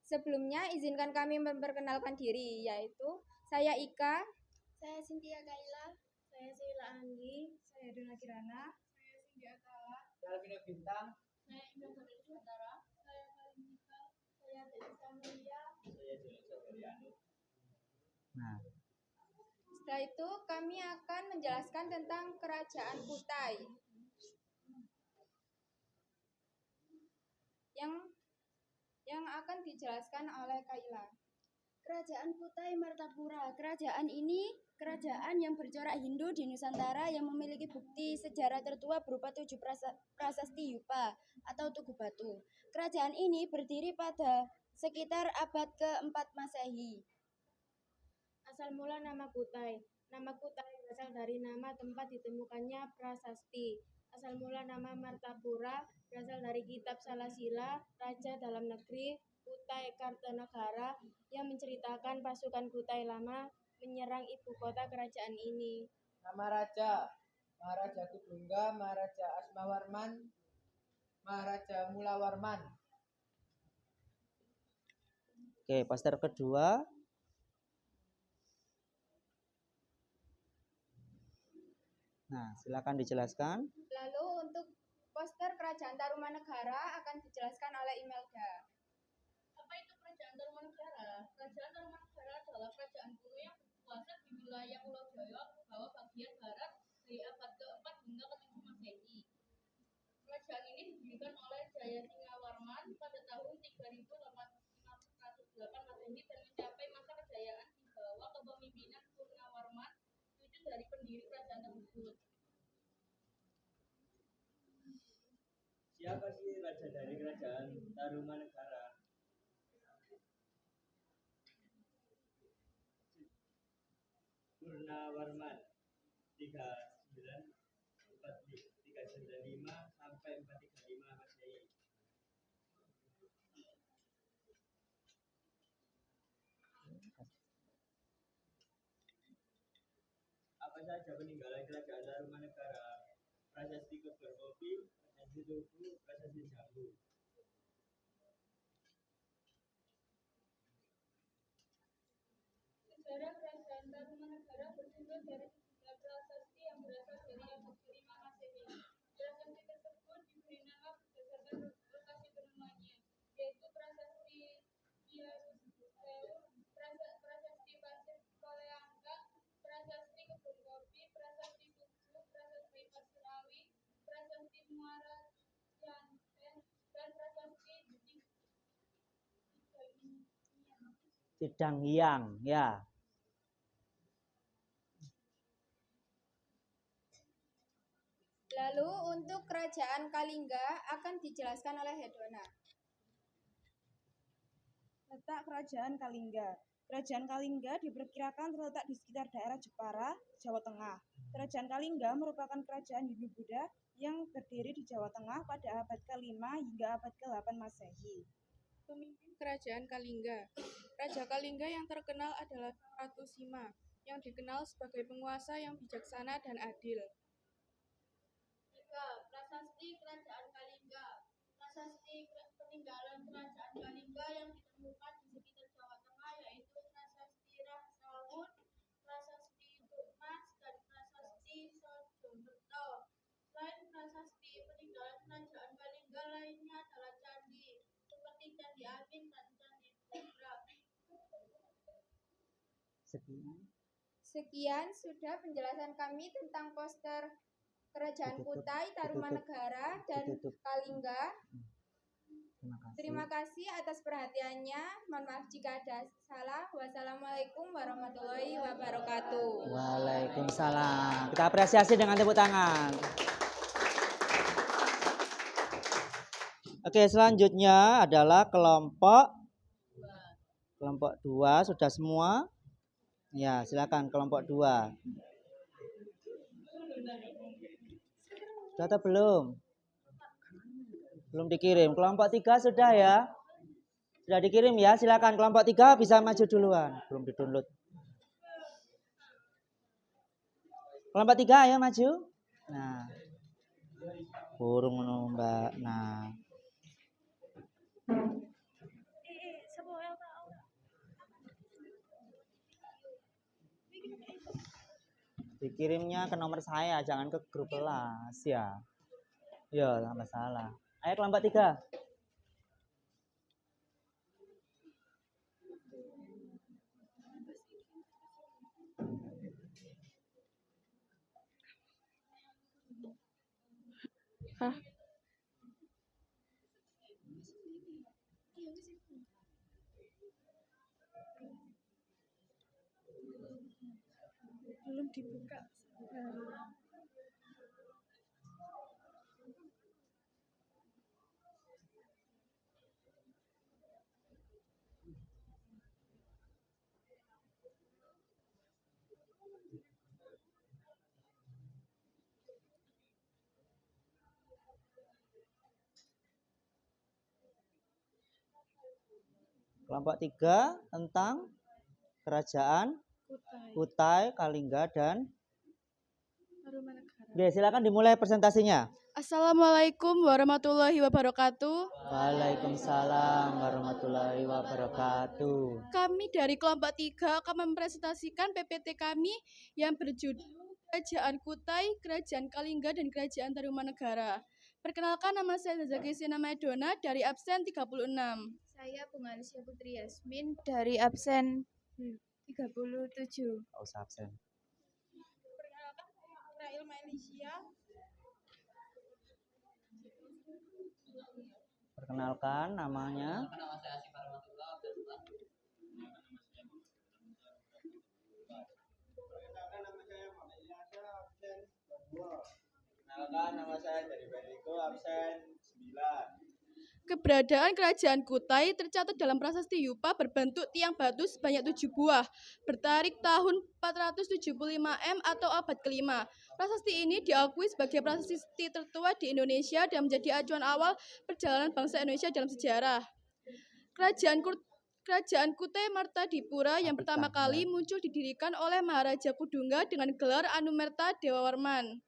Speaker 4: Sebelumnya izinkan kami memperkenalkan diri, yaitu saya Ika, saya Cynthia Kaila, saya Sheila Anggi, saya Dona Kirana, saya Cindy Atala, saya Alvino Bintang, saya Indah Nusantara, saya Kalimika, saya Desa Mulia, saya Jelisa Beriano.
Speaker 1: Nah,
Speaker 4: Setelah itu kami akan menjelaskan tentang Kerajaan Kutai yang akan dijelaskan oleh Kaila.
Speaker 7: Kerajaan Kutai Martapura. Kerajaan ini kerajaan yang bercorak Hindu di Nusantara yang memiliki bukti sejarah tertua berupa 7 prasasti Yupa atau Tugu Batu. Kerajaan ini berdiri pada sekitar abad ke-4 Masehi.
Speaker 4: Asal mula nama Kutai. Nama Kutai berasal dari nama tempat ditemukannya prasasti. Asal mula nama Martapura berasal dari kitab Salasila, Raja Dalam Negeri Kutai Kartanegara, yang menceritakan pasukan Kutai Lama menyerang ibu kota kerajaan ini.
Speaker 8: Nama raja: Maharaja Kudungga, Maharaja Asmawarman, Maharaja Mulawarman.
Speaker 1: oke, poster kedua. Nah, silakan dijelaskan.
Speaker 4: Lalu untuk poster Kerajaan Tarumanegara akan dijelaskan oleh Imelda.
Speaker 9: Apa itu Kerajaan Tarumanegara? Kerajaan Tarumanegara adalah kerajaan kuno yang berkuasa di wilayah Pulau Jawa bawah bagian barat dari abad ke-4 hingga ke-7 Masehi. Kerajaan ini didirikan oleh Jayasingawarman pada tahun 3808 Masehi dan mencapai masa kejayaan di bawah kepemimpinan Purnawarman, cucu dari pendiri kerajaan tersebut.
Speaker 10: Siapa sih raja dari Kerajaan Tarumanegara? Purnawarman 395 sampai 435 Masehi. Apa saja peninggalan Kerajaan Tarumanegara? Prasasti Kebon Kopi, Prasasti Tugu, Prasasti Jambu.
Speaker 9: Sejarah Kerajaan Tarumanegara bersumber dari sejumlah prasasti yang berasal dari abad ke-5 Masehi. Prasasti tersebut diberi nama berdasarkan lokasi penemuannya, yaitu Prasasti Iaruseu, Prasasti Pasir Koleangka, Prasasti Kebun Kopi, Prasasti Tugu, Prasasti Pasirawi, Prasasti Muara Janten, dan Prasasti
Speaker 1: Cidanghyang ya.
Speaker 4: Lalu untuk Kerajaan Kalingga akan dijelaskan oleh Hedona.
Speaker 7: Letak Kerajaan Kalingga. Kerajaan Kalingga diperkirakan terletak di sekitar daerah Jepara, Jawa Tengah. Kerajaan Kalingga merupakan kerajaan Hindu-Buddha yang berdiri di Jawa Tengah pada abad ke-5 hingga abad ke-8 Masehi.
Speaker 11: Pemimpin Kerajaan Kalingga. Raja Kalingga yang terkenal adalah Ratu Sima, yang dikenal sebagai penguasa yang bijaksana dan adil.
Speaker 9: Prasasti
Speaker 4: Sekian sudah penjelasan kami tentang poster Kerajaan Kutai, Tarumanegara, dan Kalingga. Terima kasih atas perhatiannya. Mohon maaf jika ada salah. Wassalamualaikum warahmatullahi wabarakatuh.
Speaker 1: Waalaikumsalam. Kita apresiasi dengan tepuk tangan. Oke, selanjutnya adalah kelompok 2. Sudah semua? Ya, silakan kelompok 2. Sudah atau belum? Belum dikirim. Kelompok 3 sudah ya? Sudah dikirim ya? Silakan kelompok 3 bisa maju duluan. Belum di-download. Kelompok 3 ayo maju. Nah. Burung Mbak. Nah. Dikirimnya ke nomor saya, jangan ke grup kelas ya. Ya, nggak masalah. Ayo kelompok 3.
Speaker 11: Belum dibuka.
Speaker 1: Kelompok 3 tentang kerajaan Kutai, Kalingga, dan
Speaker 11: Tarumanegara.
Speaker 1: Oke, silakan dimulai presentasinya.
Speaker 11: Assalamualaikum warahmatullahi wabarakatuh.
Speaker 1: Waalaikumsalam warahmatullahi wabarakatuh.
Speaker 11: Kami dari kelompok 3 akan mempresentasikan PPT kami yang berjudul Kerajaan Kutai, Kerajaan Kalingga, dan Kerajaan Tarumanegara. Perkenalkan, nama saya Zazaki Sina Maidona dari absen 36.
Speaker 7: Saya Bunga Alicia Putri Yasmin dari absen 37.
Speaker 1: Nggak usah absen.
Speaker 11: Perkenalkan, saya Rail Malaysia.
Speaker 1: Perkenalkan namanya.
Speaker 10: Nama saya Asif Armatullah. Perkenalkan nama saya dari Beniko absen 9.
Speaker 11: Keberadaan Kerajaan Kutai tercatat dalam prasasti Yupa berbentuk tiang batu sebanyak 7 buah, bertarik tahun 475 atau abad ke-5. Prasasti ini diakui sebagai prasasti tertua di Indonesia dan menjadi acuan awal perjalanan bangsa Indonesia dalam sejarah. Kerajaan Kutai Martadipura yang pertama kali muncul didirikan oleh Maharaja Kudungga dengan gelar Anumerta Dewa Warman.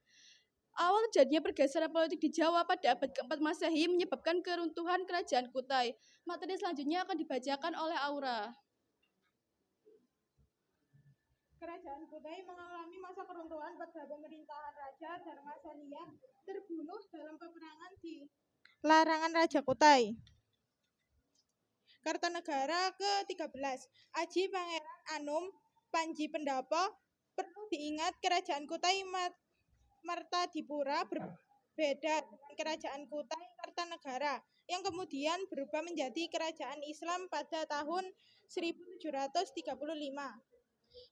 Speaker 11: Awal terjadinya pergeseran politik di Jawa pada abad ke-4 Masehi menyebabkan keruntuhan Kerajaan Kutai. Materi selanjutnya akan dibacakan oleh Aura.
Speaker 9: Kerajaan Kutai mengalami masa keruntuhan pada pemerintahan Raja Dharmasenia terbunuh dalam peperangan di Larangan Raja Kutai. Kartanegara ke-13, Aji Pangeran Anum Panji Pendapo. Perlu diingat Kerajaan Kutai Martadipura berbeda dengan Kerajaan Kutai Kartanegara yang kemudian berubah menjadi Kerajaan Islam pada tahun 1735.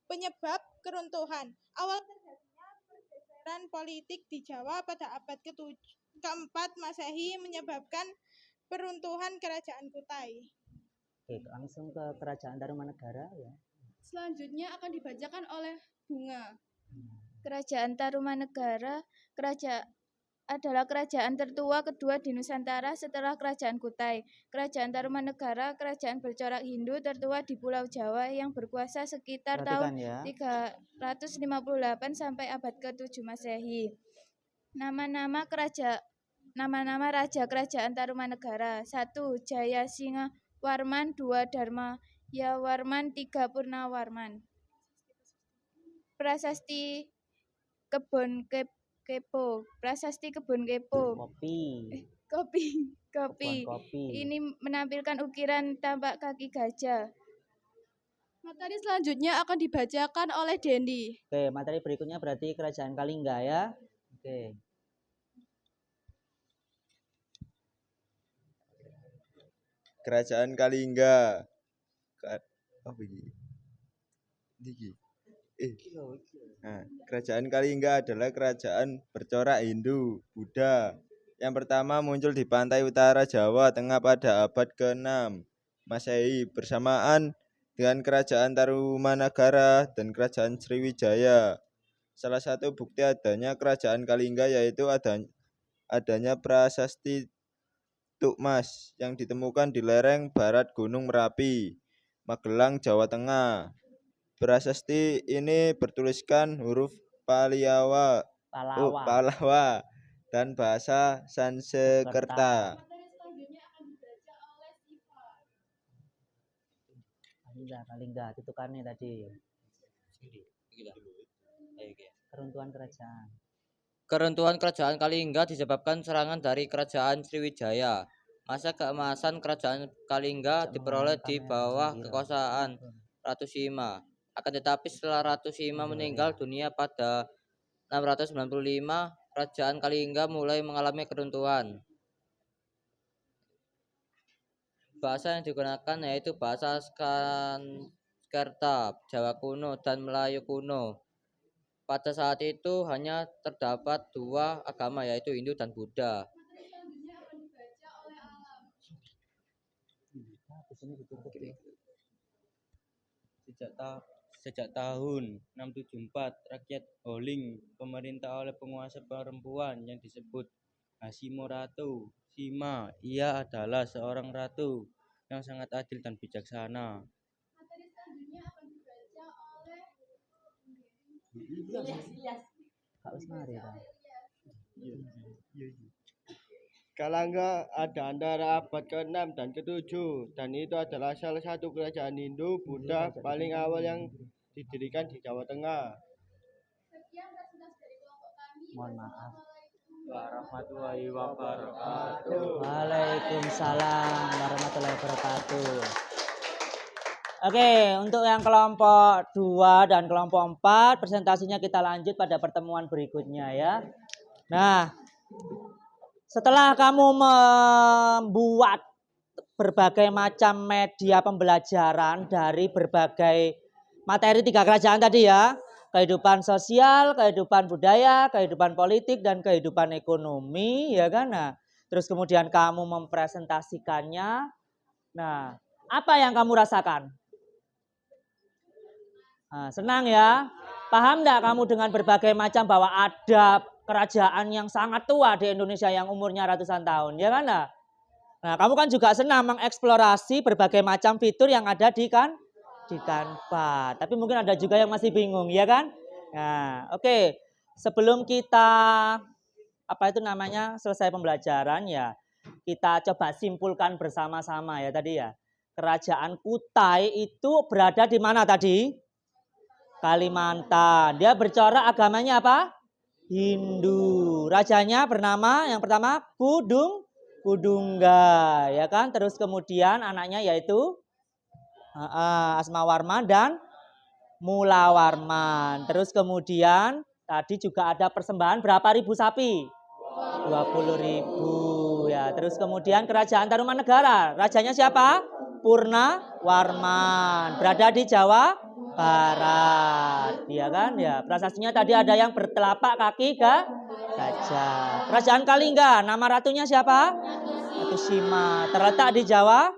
Speaker 9: Penyebab keruntuhan. Awal terjadinya pergeseran politik di Jawa pada abad ke-4 Masehi menyebabkan peruntuhan Kerajaan Kutai.
Speaker 1: Oke, langsung ke Kerajaan Tarumanegara ya.
Speaker 11: Selanjutnya akan dibacakan oleh Bunga.
Speaker 7: Kerajaan Tarumanegara adalah kerajaan tertua kedua di Nusantara setelah Kerajaan Kutai. Kerajaan Tarumanegara, kerajaan bercorak Hindu tertua di Pulau Jawa yang berkuasa sekitar tahun 358 sampai abad ke-7 Masehi. Nama-nama Raja Kerajaan Tarumanegara. 1. Jaya Singa Warman. 2. Dharma Ya Warman. 3. Purnawarman. Prasasti Kebon Kepo. Prasasti Kebon Kepo. Kopi. Ini menampilkan ukiran tampak kaki gajah.
Speaker 11: Materi selanjutnya akan dibacakan oleh Dendi.
Speaker 1: Oke, materi berikutnya berarti Kerajaan Kalingga ya. Oke.
Speaker 12: Kerajaan Kalingga. Apa ini? Nah, Kerajaan Kalingga adalah kerajaan bercorak Hindu, Buddha. Yang pertama muncul di pantai utara Jawa Tengah pada abad ke-6 Masehi bersamaan dengan Kerajaan Tarumanagara dan Kerajaan Sriwijaya. Salah satu bukti adanya Kerajaan Kalingga yaitu adanya prasasti Tukmas yang ditemukan di lereng barat Gunung Merapi, Magelang, Jawa Tengah. Prasasti ini bertuliskan huruf Palawa dan bahasa Sanskerta.
Speaker 1: Kalingga, tutukannya tadi. Keruntuhan kerajaan.
Speaker 13: Keruntuhan kerajaan Kalingga disebabkan serangan dari kerajaan Sriwijaya. Masa keemasan kerajaan Kalingga diperoleh di bawah kekuasaan Ratu Sima. Akan tetapi setelah Ratu Sima meninggal dunia pada 695, kerajaan Kalingga mulai mengalami keruntuhan. Bahasa yang digunakan yaitu bahasa Sanskerta, Jawa kuno, dan Melayu kuno. Pada saat itu hanya terdapat dua agama yaitu Hindu dan Buddha.
Speaker 10: Sejak tahun 674, rakyat Holing pemerintah oleh penguasa perempuan yang disebut Hasimo Ratu Sima. Ia adalah seorang ratu yang sangat adil dan bijaksana.
Speaker 11: Materi selanjutnya akan dibaca oleh
Speaker 14: Kalingga ada antara abad ke-6 dan ke-7 dan itu adalah salah satu kerajaan Hindu Buddha paling awal yang didirikan di Jawa Tengah.
Speaker 11: Sekian presentasi dari kelompok kami.
Speaker 1: Mohon maaf.
Speaker 10: Warahmatullahi wabarakatuh.
Speaker 1: Waalaikumsalam warahmatullahi wabarakatuh. Oke, untuk yang kelompok 2 dan kelompok 4 presentasinya kita lanjut pada pertemuan berikutnya ya. Nah, setelah kamu membuat berbagai macam media pembelajaran dari berbagai materi 3 kerajaan tadi ya, kehidupan sosial, kehidupan budaya, kehidupan politik, dan kehidupan ekonomi, ya kan? Nah, terus kemudian kamu mempresentasikannya. Nah, apa yang kamu rasakan? Nah, senang ya? Paham enggak kamu dengan berbagai macam bahwa ada kerajaan yang sangat tua di Indonesia yang umurnya ratusan tahun, ya kan? Nah, kamu kan juga senang mengeksplorasi berbagai macam fitur yang ada di Canva. Tapi mungkin ada juga yang masih bingung, ya kan? Nah, oke. Sebelum kita selesai pembelajaran ya, kita coba simpulkan bersama-sama ya tadi ya. Kerajaan Kutai itu berada di mana tadi? Kalimantan. Dia bercorak agamanya apa? Hindu. Rajanya bernama yang pertama Kudungga, ya kan? Terus kemudian anaknya yaitu Asmawarman dan Mulawarman. Terus kemudian tadi juga ada persembahan berapa ribu sapi? 20.000 ya. Terus kemudian kerajaan Tarumanegara, rajanya siapa? Purnawarman. Berada di Jawa Barat, ya kan? Ya, prasastinya tadi ada yang bertelapak kaki gajah. Kerajaan Kalingga, nama ratunya siapa? Ratu Sima. Terletak di Jawa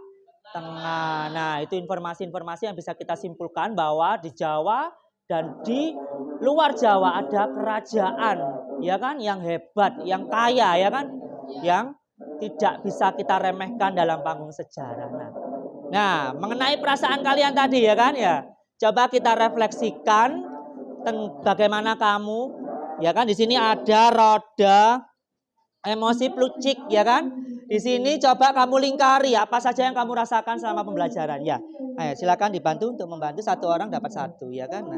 Speaker 1: Tengah. Nah, itu informasi-informasi yang bisa kita simpulkan bahwa di Jawa dan di luar Jawa ada kerajaan, ya kan, yang hebat, yang kaya, ya kan, yang tidak bisa kita remehkan dalam panggung sejarah. Nah, mengenai perasaan kalian tadi, ya kan, ya, coba kita refleksikan bagaimana kamu, ya kan, di sini ada roda emosi plucik, ya kan. Di sini coba kamu lingkari apa saja yang kamu rasakan selama pembelajaran ya. Ayo silakan dibantu untuk membantu, satu orang dapat satu, ya kan.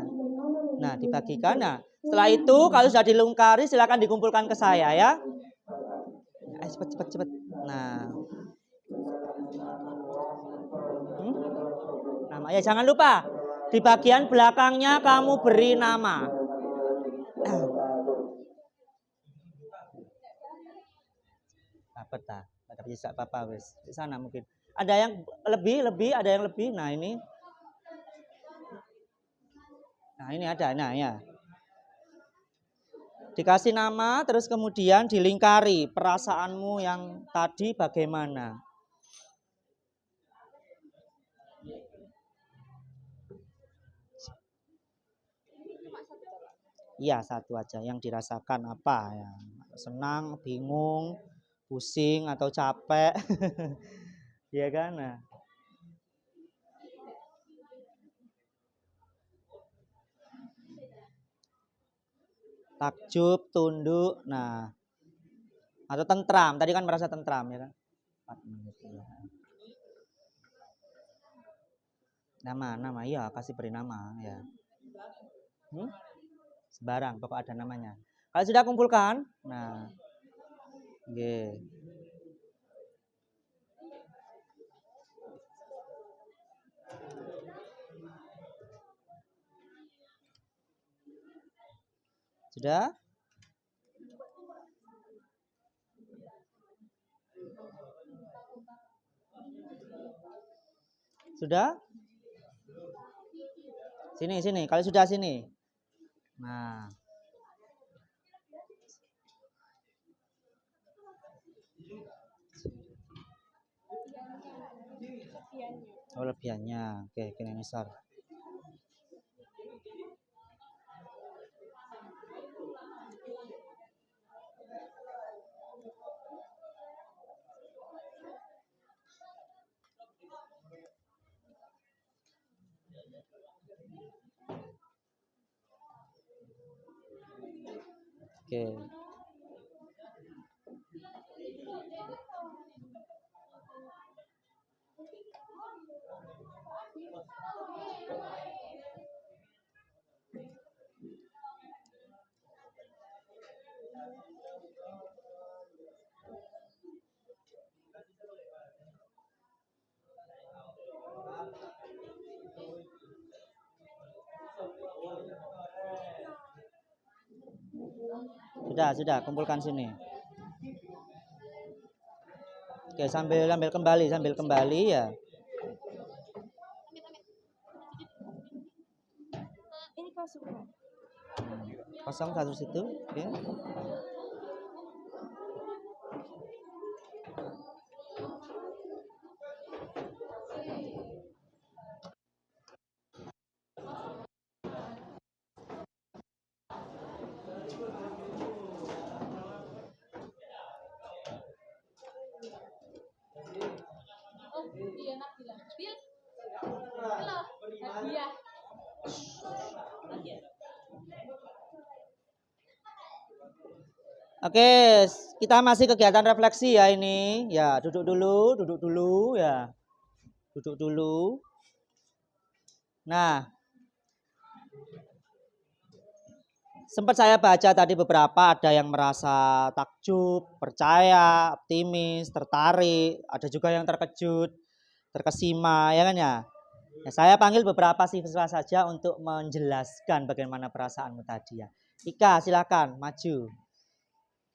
Speaker 1: Nah, dibagikan. Nah, setelah itu kalau sudah dilingkari silakan dikumpulkan ke saya ya. Ayo cepet. Nah. Nama ya jangan lupa Di bagian belakangnya kamu beri nama. Dapat tak? Ada bisa apa-apa wis. Di sana mungkin. Ada yang lebih, ada yang lebih. Nah, ini. Nah, ini ada. Nah, ya. Dikasih nama, terus kemudian dilingkari perasaanmu yang tadi bagaimana. Iya, satu aja yang dirasakan apa ya. Senang, bingung, pusing atau capek. Iya kan? Nah. Takjub, tunduk, nah. Atau tentram, tadi kan merasa tentram ya kan? 4 menit ya. Nama, iya kasih beri nama ya. Sebarang, pokok ada namanya. Kalau sudah kumpulkan, nah, oke. Sudah? Sudah? Sini. Kalau sudah sini. Nah. Oh, lebihannya. Oke, kena misal. Oke. Sudah, kumpulkan sini. Oke, sambil kembali ya.
Speaker 4: Ini kosong.
Speaker 1: Kosong satu situ, oke.
Speaker 9: Iya, Nabila. Bil. Halo. Hadiah.
Speaker 1: Oke, kita masih kegiatan refleksi ya ini. Ya, duduk dulu ya. Duduk dulu. Nah, sempat saya baca tadi beberapa, ada yang merasa takjub, percaya, optimis, tertarik, ada juga yang terkejut, terkesima, ya kan ya? Ya, saya panggil beberapa siswa saja untuk menjelaskan bagaimana perasaanmu tadi ya. Ika, silakan maju.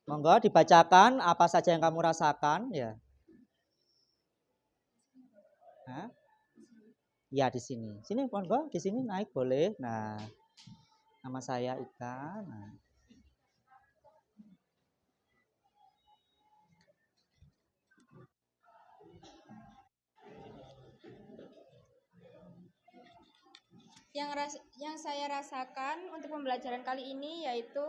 Speaker 1: Monggo dibacakan apa saja yang kamu rasakan ya. Hah? Ya di sini. Sini monggo, di sini naik boleh. Nah, nama saya Ika. Nah.
Speaker 4: Yang saya rasakan untuk pembelajaran kali ini yaitu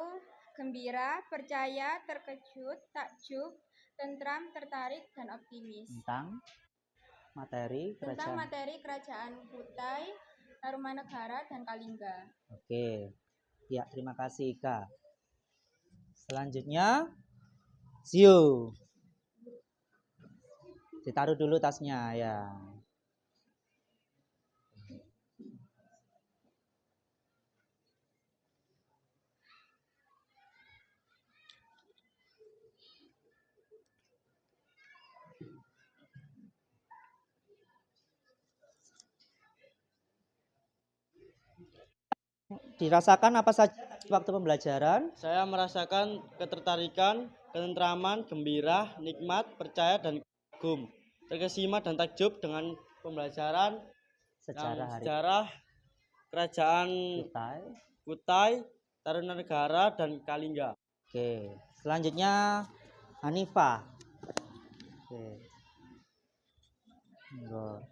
Speaker 4: gembira, percaya, terkejut, takjub, tentram, tertarik, dan optimis.
Speaker 1: Tentang materi
Speaker 4: kerajaan Kutai, Tarumanegara, dan Kalingga.
Speaker 1: Oke. Ya, terima kasih Ika. Selanjutnya Sio. Ditaruh dulu tasnya ya. dirasakan apa saja waktu pembelajaran?
Speaker 14: Saya merasakan ketertarikan, ketentraman, gembira, nikmat, percaya, dan kagum. Terkesima dan takjub dengan pembelajaran sejarah Kerajaan Kutai, Tarumanegara, dan Kalingga.
Speaker 1: Oke, selanjutnya Hanifah. Oke. Monggo.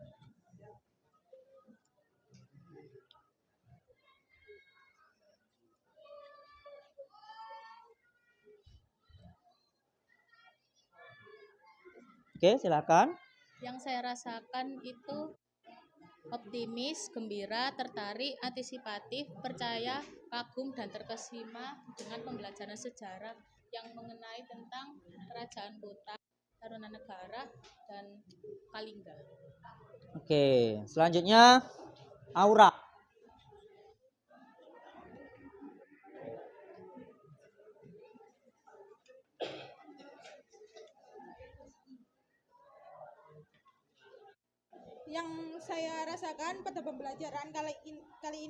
Speaker 1: Oke, silakan.
Speaker 15: Yang saya rasakan itu optimis, gembira, tertarik, antisipatif, percaya, kagum, dan terkesima dengan pembelajaran sejarah yang mengenai tentang Kerajaan Kutai, Tarumanegara, dan Kalingga.
Speaker 1: Oke, selanjutnya Aura.
Speaker 16: Yang saya rasakan pada pembelajaran kali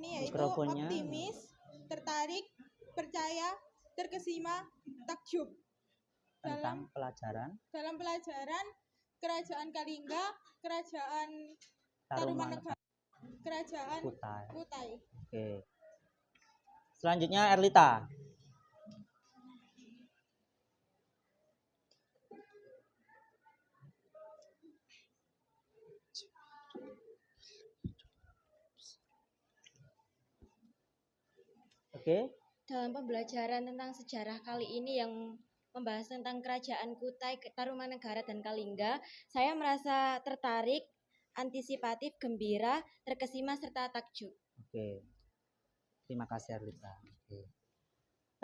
Speaker 16: ini yaitu
Speaker 1: Mikrofonnya.
Speaker 16: optimis, tertarik, percaya, terkesima, takjub
Speaker 1: Tentang pelajaran
Speaker 16: dalam pelajaran Kerajaan Kalingga, Kerajaan
Speaker 1: Tarumanegara,
Speaker 16: Kerajaan
Speaker 1: Kutai.
Speaker 16: Kutai.
Speaker 1: Oke. Selanjutnya Erlita. Oke.
Speaker 7: Dalam pembelajaran tentang sejarah kali ini yang membahas tentang Kerajaan Kutai, Tarumanegara, dan Kalingga, saya merasa tertarik, antisipatif, gembira, terkesima, serta takjub.
Speaker 1: Oke. Terima kasih Erlita. Oke.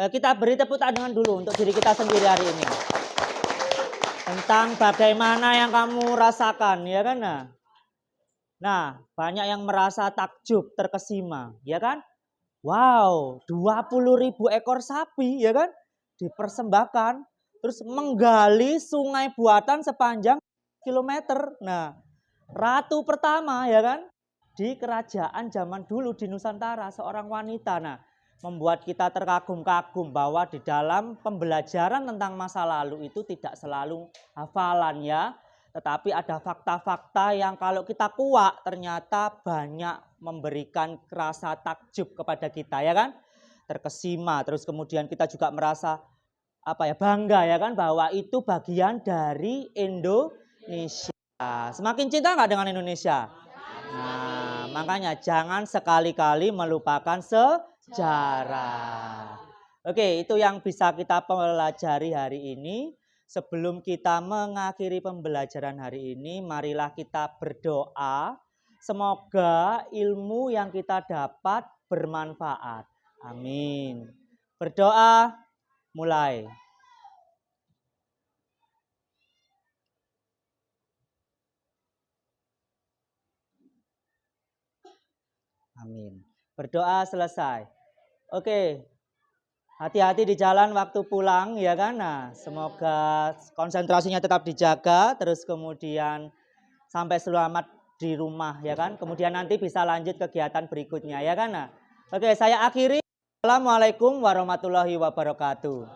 Speaker 1: Kita beri tepuk tangan dulu untuk diri kita sendiri hari ini. Tentang bagaimana yang kamu rasakan, ya kan? Nah, banyak yang merasa takjub, terkesima, ya kan? Wow, 20.000 ekor sapi, ya kan? Dipersembahkan, terus menggali sungai buatan sepanjang kilometer. Nah, ratu pertama, ya kan? Di kerajaan zaman dulu di Nusantara, seorang wanita. Nah, membuat kita terkagum-kagum bahwa di dalam pembelajaran tentang masa lalu itu tidak selalu hafalan ya. Tetapi ada fakta-fakta yang kalau kita kuak ternyata banyak memberikan rasa takjub kepada kita ya kan. Terkesima, terus kemudian kita juga merasa bangga ya kan bahwa itu bagian dari Indonesia. Semakin cinta nggak dengan Indonesia? Nah, makanya jangan sekali-kali melupakan sejarah. Oke, itu yang bisa kita pelajari hari ini. Sebelum kita mengakhiri pembelajaran hari ini, marilah kita berdoa. Semoga ilmu yang kita dapat bermanfaat. Amin. Berdoa, mulai. Amin. Berdoa selesai. Oke. Hati-hati di jalan waktu pulang ya kan. Nah, semoga konsentrasinya tetap dijaga, terus kemudian sampai selamat di rumah ya kan. Kemudian nanti bisa lanjut kegiatan berikutnya ya kan. Nah, oke, saya akhiri. Assalamualaikum warahmatullahi wabarakatuh.